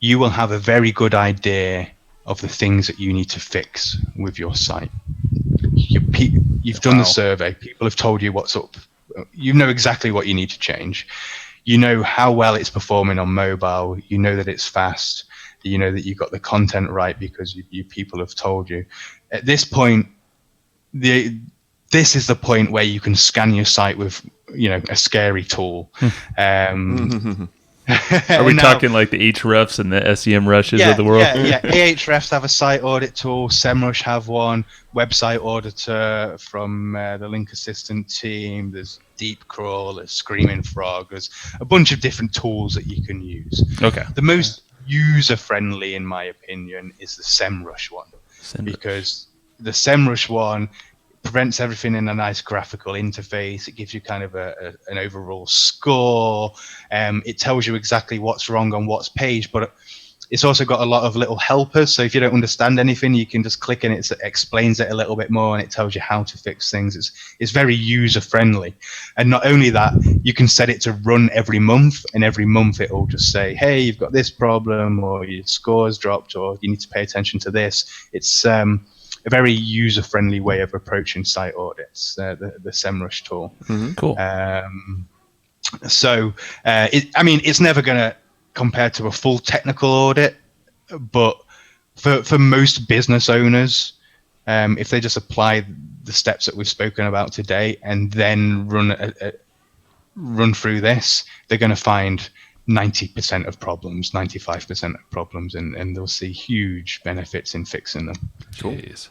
you will have a very good idea of the things that you need to fix with your site. You've done the survey. People have told you what's up. You know exactly what you need to change. You know how well it's performing on mobile. You know that it's fast. You know that you've got the content right because people have told you. At this point, this is the point where you can scan your site with, a scary tool. Are we talking like the Ahrefs and the SEMrushes of the world? Yeah. Ahrefs have a site audit tool. SEMrush have one. Website Auditor from the Link Assistant team. There's Deepcrawl. There's Screaming Frog. There's a bunch of different tools that you can use. Okay. The most user-friendly, in my opinion, is the SEMrush one. Because the SEMrush one prevents everything in a nice graphical interface. It gives you kind of an overall score. It tells you exactly what's wrong on what's page, but it's also got a lot of little helpers. So if you don't understand anything, you can just click and it explains it a little bit more, and it tells you how to fix things. It's very user friendly. And not only that, you can set it to run every month, and every month it will just say, hey, you've got this problem, or your score's dropped, or you need to pay attention to this. It's a very user-friendly way of approaching site audits, the SEMrush tool. Cool. It's never going to compare to a full technical audit, but for most business owners, if they just apply the steps that we've spoken about today and then run through this, they're going to find 90% of problems, 95% of problems, and they'll see huge benefits in fixing them. Jeez.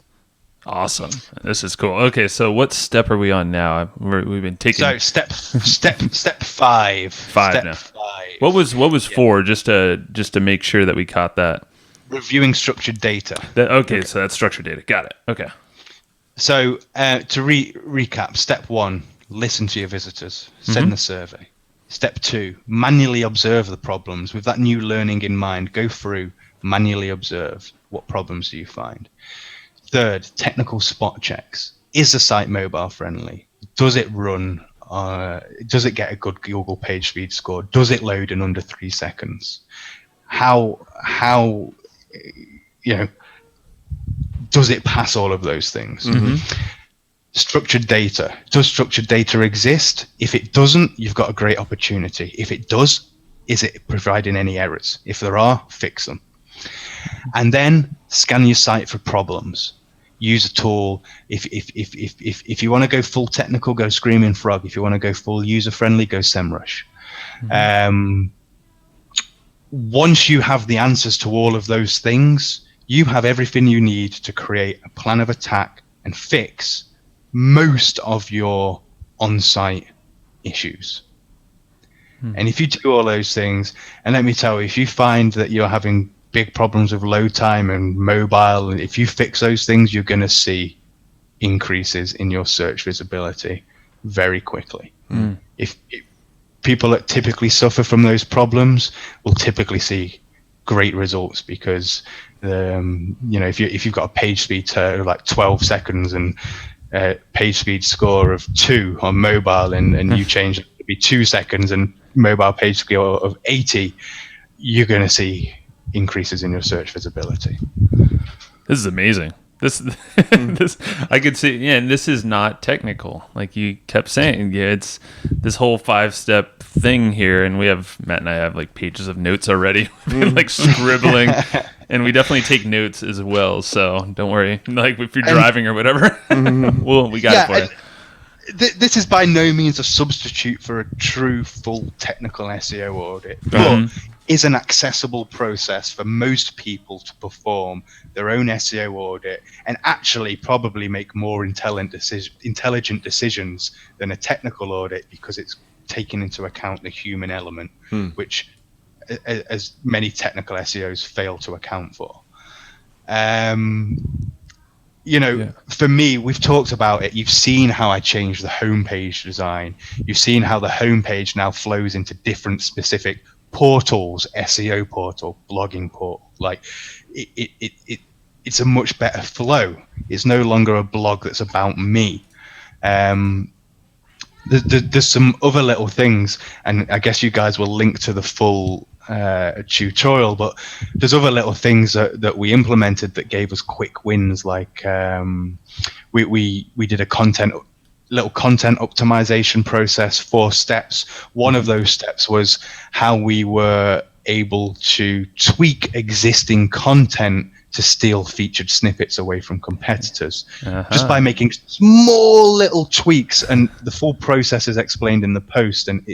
Awesome. This is cool. Okay, so what step are we on now? We've been taking. So step 5. Five now. What was 4? Just to make sure that we caught that. Reviewing structured data. So that's structured data. Got it. Okay. So to recap, step 1, listen to your visitors, send the survey. Step 2, manually observe the problems. With that new learning in mind, go through, manually observe. What problems do you find? Third, technical spot checks. Is the site mobile friendly? Does it run? Does it get a good Google page speed score? Does it load in under 3 seconds? How does it pass all of those things? Structured data. Does structured data exist? If it doesn't, you've got a great opportunity. If it does, is it providing any errors? If there are, fix them. And then scan your site for problems. Use a tool. If you want to go full technical, go Screaming Frog. If you want to go full user friendly, go SEMrush. Once you have the answers to all of those things, you have everything you need to create a plan of attack and fix most of your on-site issues. And if you do all those things, and let me tell you, if you find that you're having big problems with load time and mobile, and if you fix those things, you're going to see increases in your search visibility very quickly. If people that typically suffer from those problems will typically see great results because if you've got a page speed of like 12 seconds and page speed score of 2 on mobile, and you change it to be 2 seconds and mobile page score of 80, you're going to see increases in your search visibility. This is amazing. This I could see. Yeah, and this is not technical, like you kept saying. Yeah, it's this whole 5-step thing here, and Matt and I have like pages of notes already, like scribbling, and we definitely take notes as well. So don't worry, like if you're driving or whatever, we got it for you. This is by no means a substitute for a true full technical SEO audit, but is an accessible process for most people to perform their own SEO audit and actually probably make more intelligent decisions than a technical audit, because it's taking into account the human element, which as many technical SEOs fail to account for. For me, we've talked about it. You've seen how I changed the homepage design. You've seen how the homepage now flows into different specific portals, SEO portal, blogging portal. Like it's a much better flow. It's no longer a blog that's about me. There's some other little things, and I guess you guys will link to the full tutorial, but there's other little things that we implemented that gave us quick wins. Like we did a content optimization process, 4 steps. One of those steps was how we were able to tweak existing content to steal featured snippets away from competitors, just by making small little tweaks. And the full process is explained in the post, and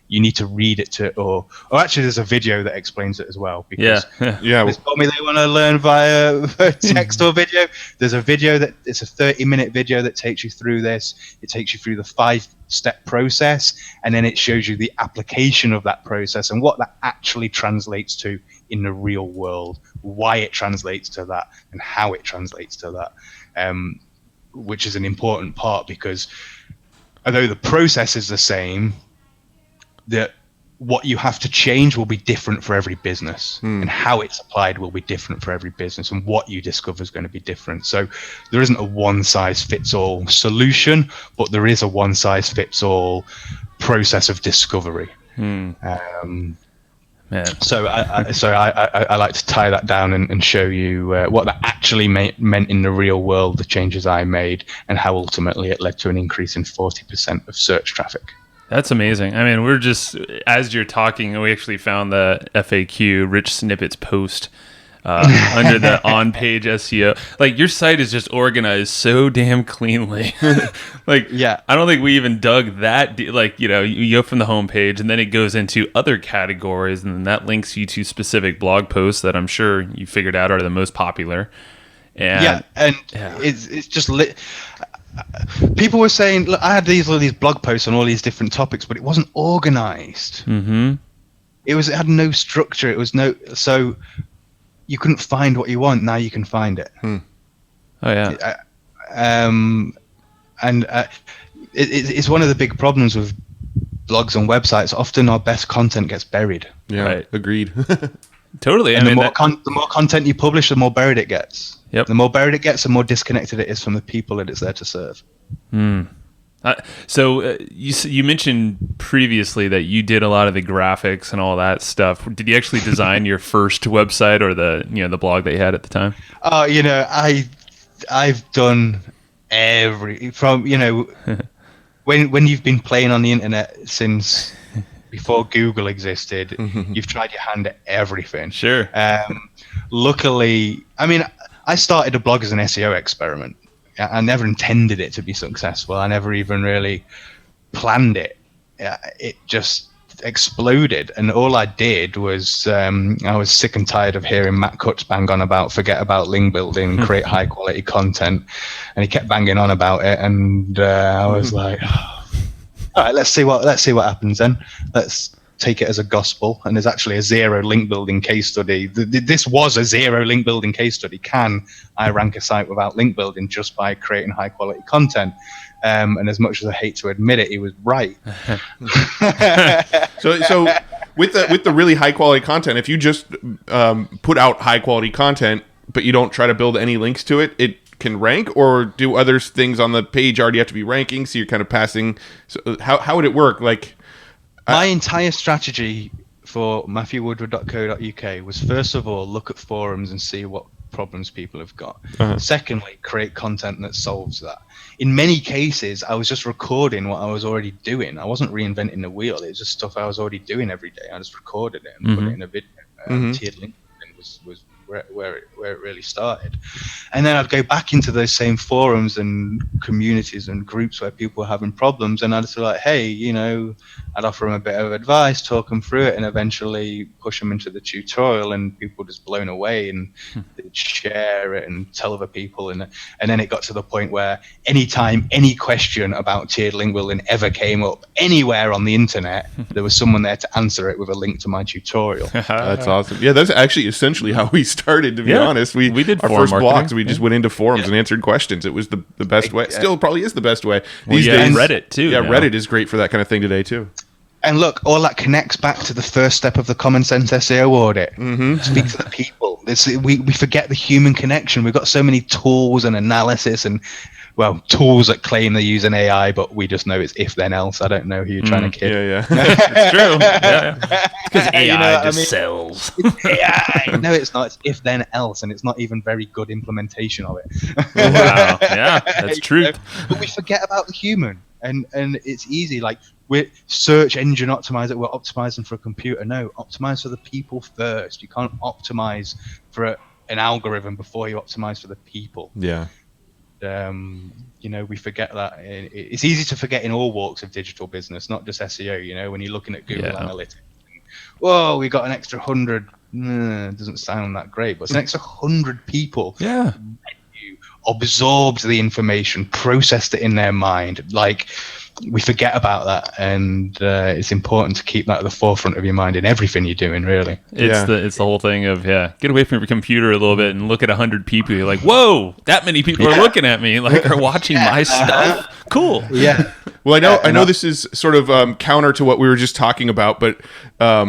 you need to read it or actually there's a video that explains it as well, because they told me they want to learn via text or video. There's a video it's a 30-minute video that takes you through this. It takes you through the 5-step process, and then it shows you the application of that process and what that actually translates to in the real world, why it translates to that and how it translates to that, which is an important part, because although the process is the same, that what you have to change will be different for every business, and how it's applied will be different for every business, and what you discover is going to be different. So there isn't a one-size-fits-all solution, but there is a one-size-fits-all process of discovery. So I like to tie that down and show you what that actually meant in the real world, the changes I made, and how ultimately it led to an increase in 40% of search traffic. That's amazing. I mean, we're just, as you're talking, we actually found the FAQ rich snippets post under the on-page SEO. Like, your site is just organized so damn cleanly. I don't think we even dug that. You go from the homepage, and then it goes into other categories, and then that links you to specific blog posts that I'm sure you figured out are the most popular. It's just lit. People were saying, look, I had all these blog posts on all these different topics, but it wasn't organized. It had no structure. It was so you couldn't find what you want. Now you can find it. It's one of the big problems with blogs and websites. Often our best content gets buried. Agreed. Totally. And the more content you publish, the more buried it gets. The more buried it gets, the more disconnected it is from the people that it's there to serve. So you mentioned previously that you did a lot of the graphics and all that stuff. Did you actually design your first website or the blog that you had at the time? I've done when you've been playing on the internet since before Google existed, you've tried your hand at everything. Sure. Luckily, I started a blog as an SEO experiment. I never intended it to be successful. I never even really planned it. It just exploded, and all I did was I was sick and tired of hearing Matt Cutts bang on about forget about link building, create high quality content, and he kept banging on about it, and I was like, all right, let's see what happens then. Let's take it as a gospel. And there's actually a 0 link building case study. This was a 0 link building case study. Can I rank a site without link building just by creating high quality content? And as much as I hate to admit it, he was right. So with the really high quality content, if you just put out high quality content, but you don't try to build any links to it, it can rank, or do other things on the page already have to be ranking? So you're kind of passing. So how would it work? Like, my entire strategy for matthewwoodward.co.uk was, first of all, look at forums and see what problems people have got. Secondly, create content that solves that. In many cases, I was just recording what I was already doing. I wasn't reinventing the wheel. It was just stuff I was already doing every day. I just recorded it and put it in a video. Tiered link was where it really started. And then I'd go back into those same forums and communities and groups where people were having problems, and I'd say like, hey, I'd offer them a bit of advice, talk them through it, and eventually push them into the tutorial, and people were just blown away, and they'd share it and tell other people, and then it got to the point where anytime any question about tiered link building ever came up anywhere on the internet, there was someone there to answer it with a link to my tutorial. That's awesome. Yeah, that's actually essentially how we started, to be honest. We did our forum first marketing. blogs, we just went into forums and answered questions. It was the best way. Still probably is the best way. Well, These yeah, days, Reddit too. Yeah, now. Reddit is great for that kind of thing today too. And look, all that connects back to the first step of the common sense SEO audit. Speak to the people. We forget the human connection. We've got so many tools and analysis and, well, tools that claim they use an AI, but we just know it's if then else. I don't know who you're trying to kid. Yeah. It's true. Yeah. Because AI just sells. sells. AI. No, it's not. It's if then else, and it's not even very good implementation of it. Wow. Yeah, that's true. But we forget about the human, and it's easy. Like, we're search engine optimizer. We're optimizing for a computer. No, optimize for the people first. You can't optimize for an algorithm before you optimize for the people. Yeah. We forget that. It's easy to forget in all walks of digital business, not just SEO. When you're looking at Google Analytics, whoa, we got an extra 100. It doesn't sound that great, but it's an extra 100 people. Yeah. You absorbed the information, processed it in their mind. Like, we forget about that, and it's important to keep that at the forefront of your mind in everything you're doing, really. It's the whole thing of get away from your computer a little bit and look at 100 people. You're like, whoa, that many people are looking at me, like, are watching my stuff. Cool. Yeah. Well, I know this is sort of counter to what we were just talking about, but a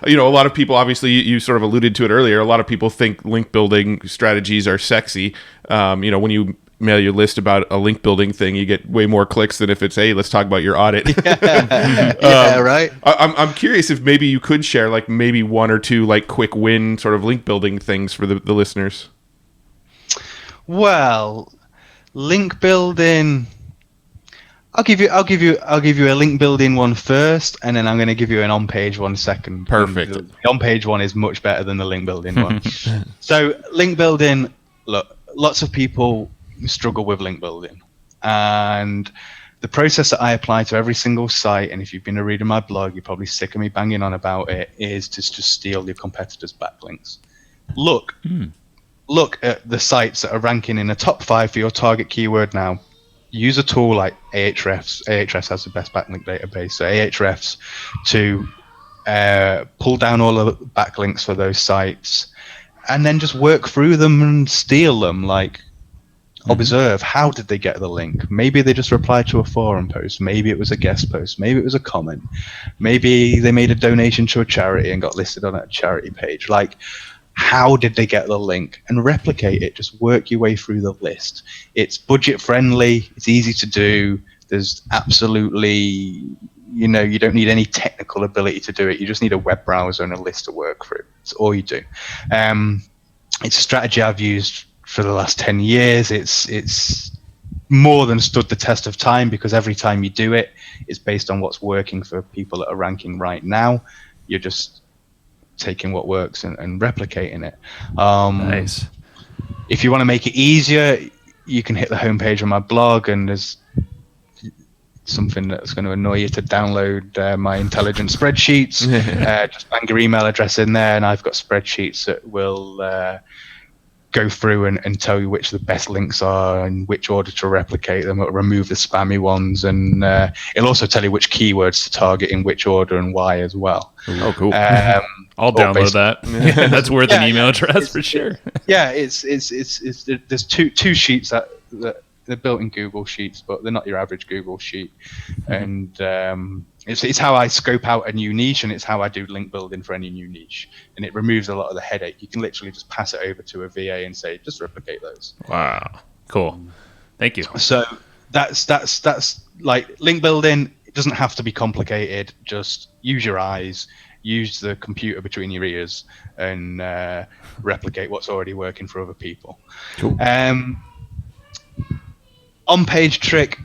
lot of people, obviously, you sort of alluded to it earlier. A lot of people think link building strategies are sexy. When you mail your list about a link building thing, you get way more clicks than if it's, hey, let's talk about your audit. Right. I'm curious if maybe you could share like maybe one or two like quick win sort of link building things for the listeners. Well, link building. I'll give you a link building one first, and then I'm going to give you an on-page one second. Perfect. The on-page one is much better than the link building one. So link building, look, lots of people struggle with link building, and the process that I apply to every single site, and if you've been a reader of my blog, you're probably sick of me banging on about it, is to just steal your competitors' backlinks. Look at the sites that are ranking in the top 5 for your target keyword now. Use a tool like Ahrefs. Ahrefs has the best backlink database. So Ahrefs to pull down all the backlinks for those sites, and then just work through them and steal them. Like, observe, how did they get the link? Maybe they just replied to a forum post. Maybe it was a guest post. Maybe it was a comment. Maybe they made a donation to a charity and got listed on a charity page. Like, how did they get the link? And replicate it. Just work your way through the list. It's budget friendly. It's easy to do. There's absolutely, you don't need any technical ability to do it. You just need a web browser and a list to work through. That's all you do. It's a strategy I've used for the last 10 years. It's more than stood the test of time, because every time you do it, it's based on what's working for people that are ranking right now. You're just taking what works and replicating it. Nice. If you want to make it easier, you can hit the homepage of my blog, and there's something that's going to annoy you to download my intelligent spreadsheets. Just bang your email address in there, and I've got spreadsheets that will go through and tell you which the best links are and which order to replicate them, or remove the spammy ones, and it'll also tell you which keywords to target in which order and why as well. Oh, cool. I'll download that. That's worth an email address for sure. Yeah, it's there's two sheets that they're built in Google Sheets, but they're not your average Google Sheet. And it's how I scope out a new niche, and it's how I do link building for any new niche. And it removes a lot of the headache. You can literally just pass it over to a VA and say, just replicate those. Wow, cool. Thank you. So that's like link building. It doesn't have to be complicated. Just use your eyes, use the computer between your ears, and replicate what's already working for other people. Cool. On-page trick,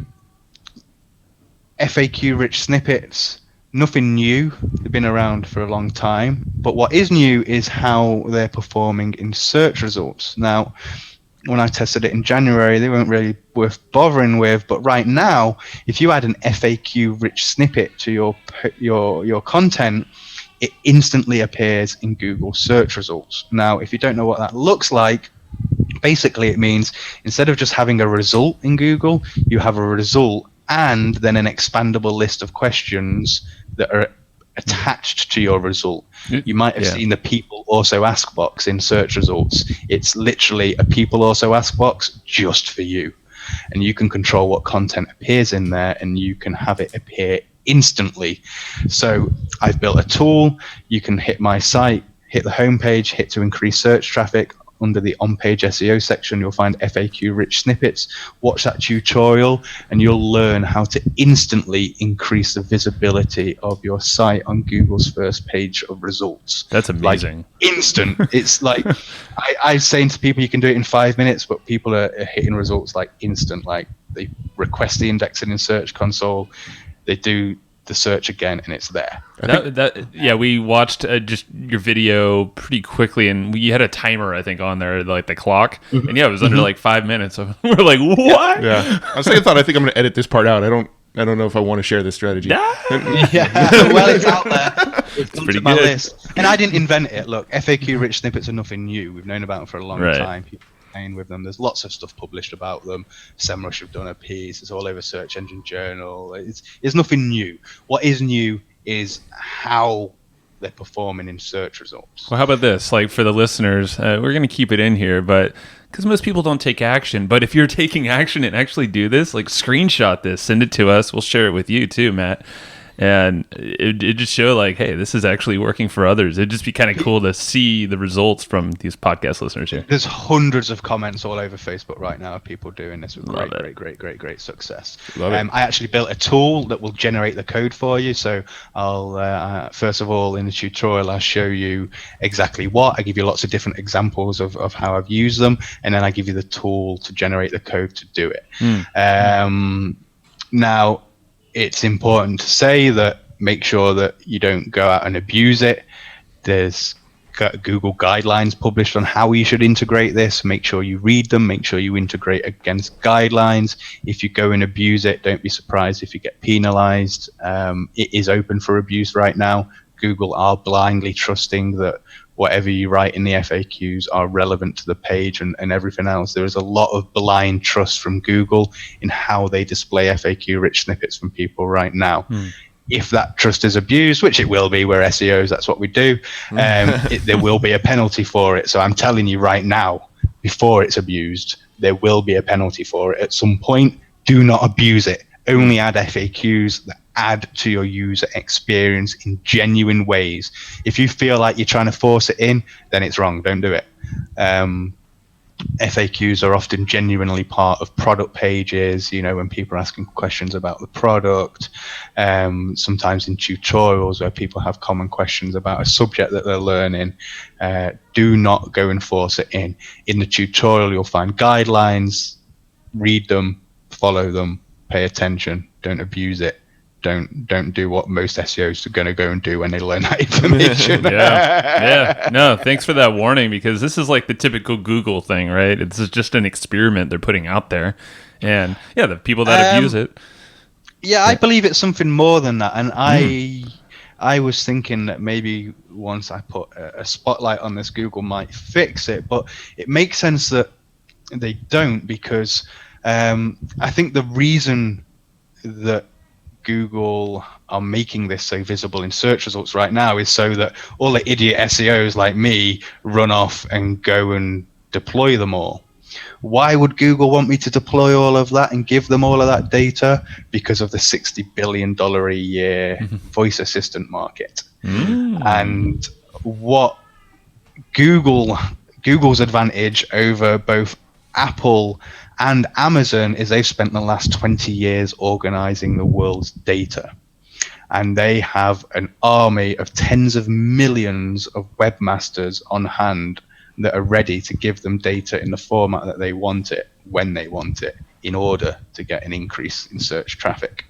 FAQ-rich snippets, nothing new. They've been around for a long time. But what is new is how they're performing in search results. Now, when I tested it in January, they weren't really worth bothering with. But right now, if you add an FAQ-rich snippet to your content, it instantly appears in Google search results. Now, if you don't know what that looks like, basically it means instead of just having a result in Google, you have a result and then an expandable list of questions that are attached to your result. You might have seen the people also ask box in search results. It's literally a people also ask box just for you. And you can control what content appears in there, and you can have it appear instantly. So I've built a tool. You can hit my site, hit the homepage, hit to increase search traffic. Under the on-page SEO section, you'll find FAQ-rich snippets. Watch that tutorial, and you'll learn how to instantly increase the visibility of your site on Google's first page of results. That's amazing. Like, instant. It's like I'm saying to people, you can do it in 5 minutes, but people are hitting results like instant. Like they request the indexing in Search Console, they do the search again, and it's there. We watched just your video pretty quickly, and you had a timer, I think, on there, like the clock, and it was under like 5 minutes. So we're like, what? Yeah, I was thinking, I think I'm going to edit this part out. I don't know if I want to share this strategy. Well, it's out there. It's pretty on my good. list, and I didn't invent it. Look, FAQ-rich snippets are nothing new. We've known about them for a long Right. time. People with them. There's lots of stuff published about them. SEMrush have done a piece. It's all over Search Engine Journal. It's nothing new. What is new is how they're performing in search results. Well, how about this? Like for the listeners, we're going to keep it in here, but because most people don't take action. But if you're taking action and actually do this, like screenshot this, send it to us. We'll share it with you too, Matt. And it just show like, hey, this is actually working for others. It'd just be kind of cool to see the results from these podcast listeners here. There's hundreds of comments all over Facebook right now of people doing this with Love great success. Love it. I actually built a tool that will generate the code for you. So I'll first of all, in the tutorial, I'll show you exactly what. I give you lots of different examples of how I've used them, and then I give you the tool to generate the code to do it. Now, it's important to say that make sure that you don't go out and abuse it. There's Google guidelines published on how you should integrate this. Make sure you read them. Make sure you integrate against guidelines. If you go and abuse it, don't be surprised if you get penalized. It is open for abuse right now. Google are blindly trusting that whatever you write in the FAQs are relevant to the page and everything else. There is a lot of blind trust from Google in how they display FAQ-rich snippets from people right now. If that trust is abused, which it will be, we're SEOs, that's what we do, there will be a penalty for it. So I'm telling you right now, before it's abused, there will be a penalty for it at some point. Do not abuse it. Only add FAQs that add to your user experience in genuine ways. If you feel like you're trying to force it in, then it's wrong. Don't do it. FAQs are often genuinely part of product pages, when people are asking questions about the product, sometimes in tutorials where people have common questions about a subject that they're learning. Do not go and force it in. In the tutorial, you'll find guidelines. Read them, follow them, pay attention, don't abuse it. Don't do what most SEOs are going to go and do when they learn that information. Yeah. No, thanks for that warning, because this is like the typical Google thing, right? It's just an experiment they're putting out there. And the people that abuse it. Yeah, I believe it's something more than that. And I was thinking that maybe once I put a spotlight on this, Google might fix it. But it makes sense that they don't, because I think the reason that Google are making this so visible in search results right now is so that all the idiot SEOs like me run off and go and deploy them all. Why would Google want me to deploy all of that and give them all of that data? Because of the $60 billion a year voice assistant market. And what Google's advantage over both Apple and Amazon is they've spent the last 20 years organizing the world's data. And they have an army of tens of millions of webmasters on hand that are ready to give them data in the format that they want it, when they want it, in order to get an increase in search traffic.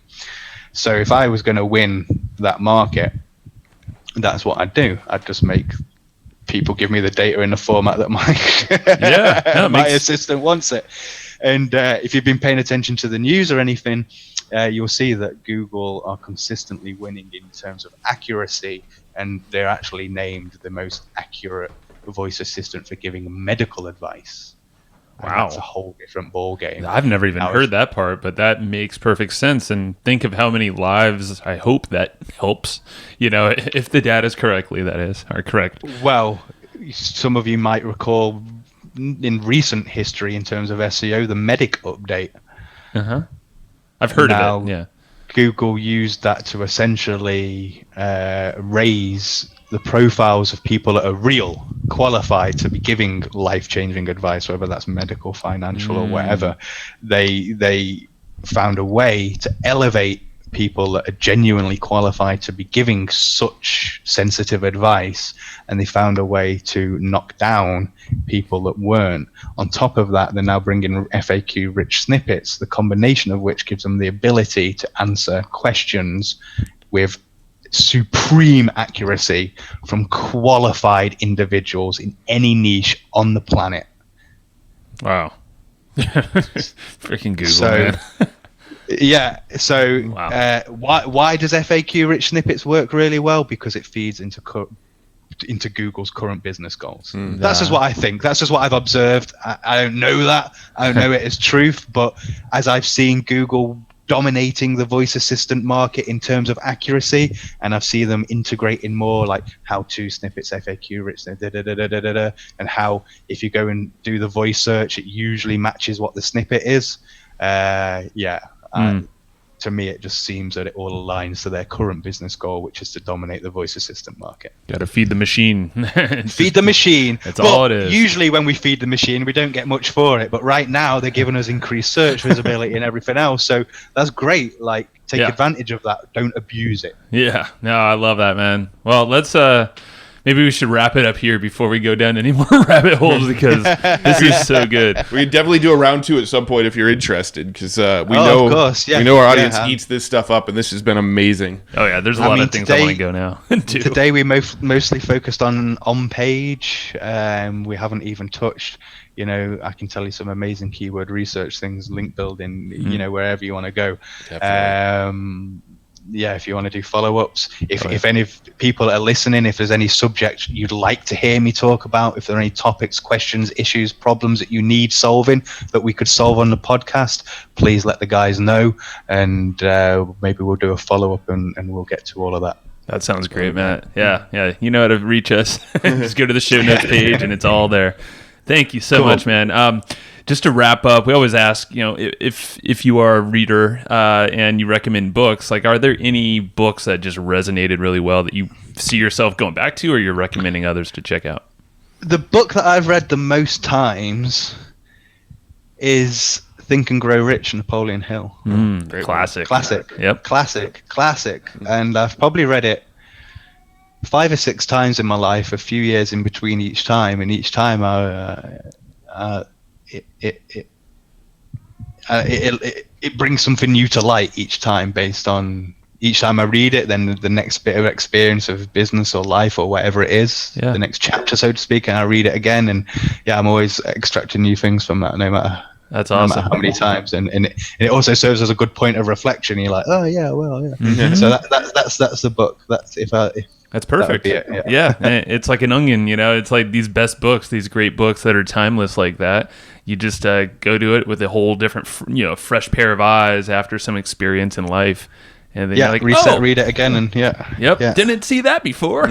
So if I was going to win that market, that's what I'd do. I'd just make people give me the data in the format that my assistant wants it. And if you've been paying attention to the news or anything, you'll see that Google are consistently winning in terms of accuracy, and they're actually named the most accurate voice assistant for giving medical advice. And Wow. that's a whole different ballgame. I've never even heard that part, but that makes perfect sense. And think of how many lives I hope that helps, if the data is correctly, that is, are correct. Well, some of you might recall in recent history in terms of SEO, the Medic update. I've heard Now, of it, yeah. Google used that to essentially raise the profiles of people that are real, qualified to be giving life-changing advice, whether that's medical, financial, or whatever. They found a way to elevate people that are genuinely qualified to be giving such sensitive advice, and they found a way to knock down people that weren't. On top of that, they're now bringing FAQ-rich snippets, the combination of which gives them the ability to answer questions with supreme accuracy from qualified individuals in any niche on the planet. Wow. Freaking Google, man. Yeah, so Wow. why does FAQ rich snippets work really well? Because it feeds into Google's current business goals. That's just what I think. That's just what I've observed. I don't know that. I don't know it as truth, but as I've seen Google dominating the voice assistant market in terms of accuracy, and I've seen them integrating more like how-to snippets, FAQ rich, and how if you go and do the voice search, it usually matches what the snippet is. To me, it just seems that it all aligns to their current business goal, which is to dominate the voice assistant market. Got to feed the machine. Feed the machine. That's all it is. Usually when we feed the machine, we don't get much for it. But right now, they're giving us increased search visibility and everything else. So that's great. Like, take advantage of that. Don't abuse it. Yeah. No, I love that, man. Well, let's maybe we should wrap it up here before we go down any more rabbit holes, because this is so good. We could definitely do a round two at some point if you're interested, because we Of know course, yeah. we know our audience Yeah. eats this stuff up, and this has been amazing. Oh yeah, there's a I lot mean, of things I want to go now. too. Today we mostly focused on page. We haven't even touched, I can tell you some amazing keyword research things, link building, wherever you want to go. Definitely. If you want to do follow-ups, if any people are listening, if there's any subject you'd like to hear me talk about, if there are any topics, questions, issues, problems that you need solving that we could solve on the podcast, please let the guys know, and maybe we'll do a follow-up and we'll get to all of that. That sounds great, Matt. Yeah. You know how to reach us. Just go to the show notes page and it's all there. Thank you so much, man. Just to wrap up, we always ask, if you are a reader and you recommend books, like, are there any books that just resonated really well that you see yourself going back to, or you're recommending others to check out? The book that I've read the most times is Think and Grow Rich, Napoleon Hill. Classic. Classic. Yep. Classic. And I've probably read it 5 or 6 times in my life, a few years in between each time, and each time it brings something new to light each time, based on each time I read it, then the next bit of experience of business or life or whatever it is, the next chapter, so to speak, and I read it again, and I'm always extracting new things from that, no matter That's awesome. how many times, and it also serves as a good point of reflection. You're like, oh yeah, well, yeah. Mm-hmm. So that's the book. That's That's perfect. That would be it, Yeah, it's like an onion, It's like these best books, these great books that are timeless like that. You just go to it with a whole different, fresh pair of eyes after some experience in life, And then Yeah, you're like, reset, oh, read it again, and yep, yeah. didn't see that before.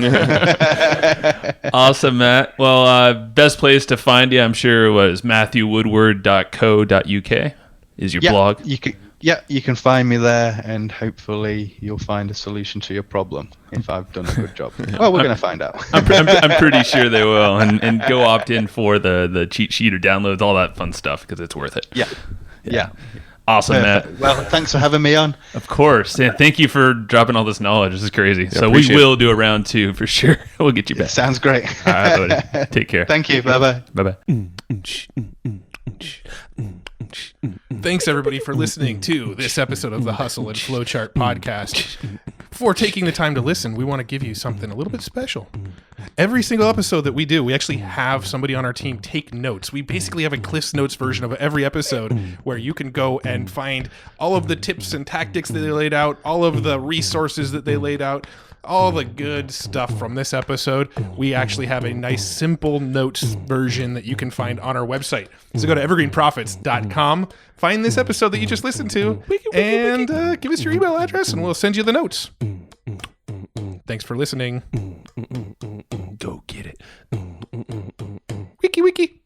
Awesome, Matt. Well, best place to find you, I'm sure, was matthewwoodward.co.uk is your blog. You can find me there, and hopefully you'll find a solution to your problem if I've done a good job. Well, we're going to find out. I'm pretty sure they will. And go opt in for the cheat sheet or downloads, all that fun stuff, because it's worth it. Yeah. Awesome, Perfect. Matt. Well, thanks for having me on. Of course. And thank you for dropping all this knowledge. This is crazy. So we appreciate will do a round 2 for sure. We'll get you back. Sounds great. All right, buddy. Take care. Thank you. Bye-bye. Bye-bye. Thanks, everybody, for listening to this episode of the Hustle and Flowchart podcast. Before taking the time to listen, we want to give you something a little bit special. Every single episode that we do, we actually have somebody on our team take notes. We basically have a Cliff's Notes version of every episode where you can go and find all of the tips and tactics that they laid out, all of the resources that they laid out, all the good stuff from this episode. We actually have a nice simple notes version that you can find on our website. So go to evergreenprofits.com, find this episode that you just listened to, and give us your email address and we'll send you the notes. Thanks for listening. Go get it. Wiki.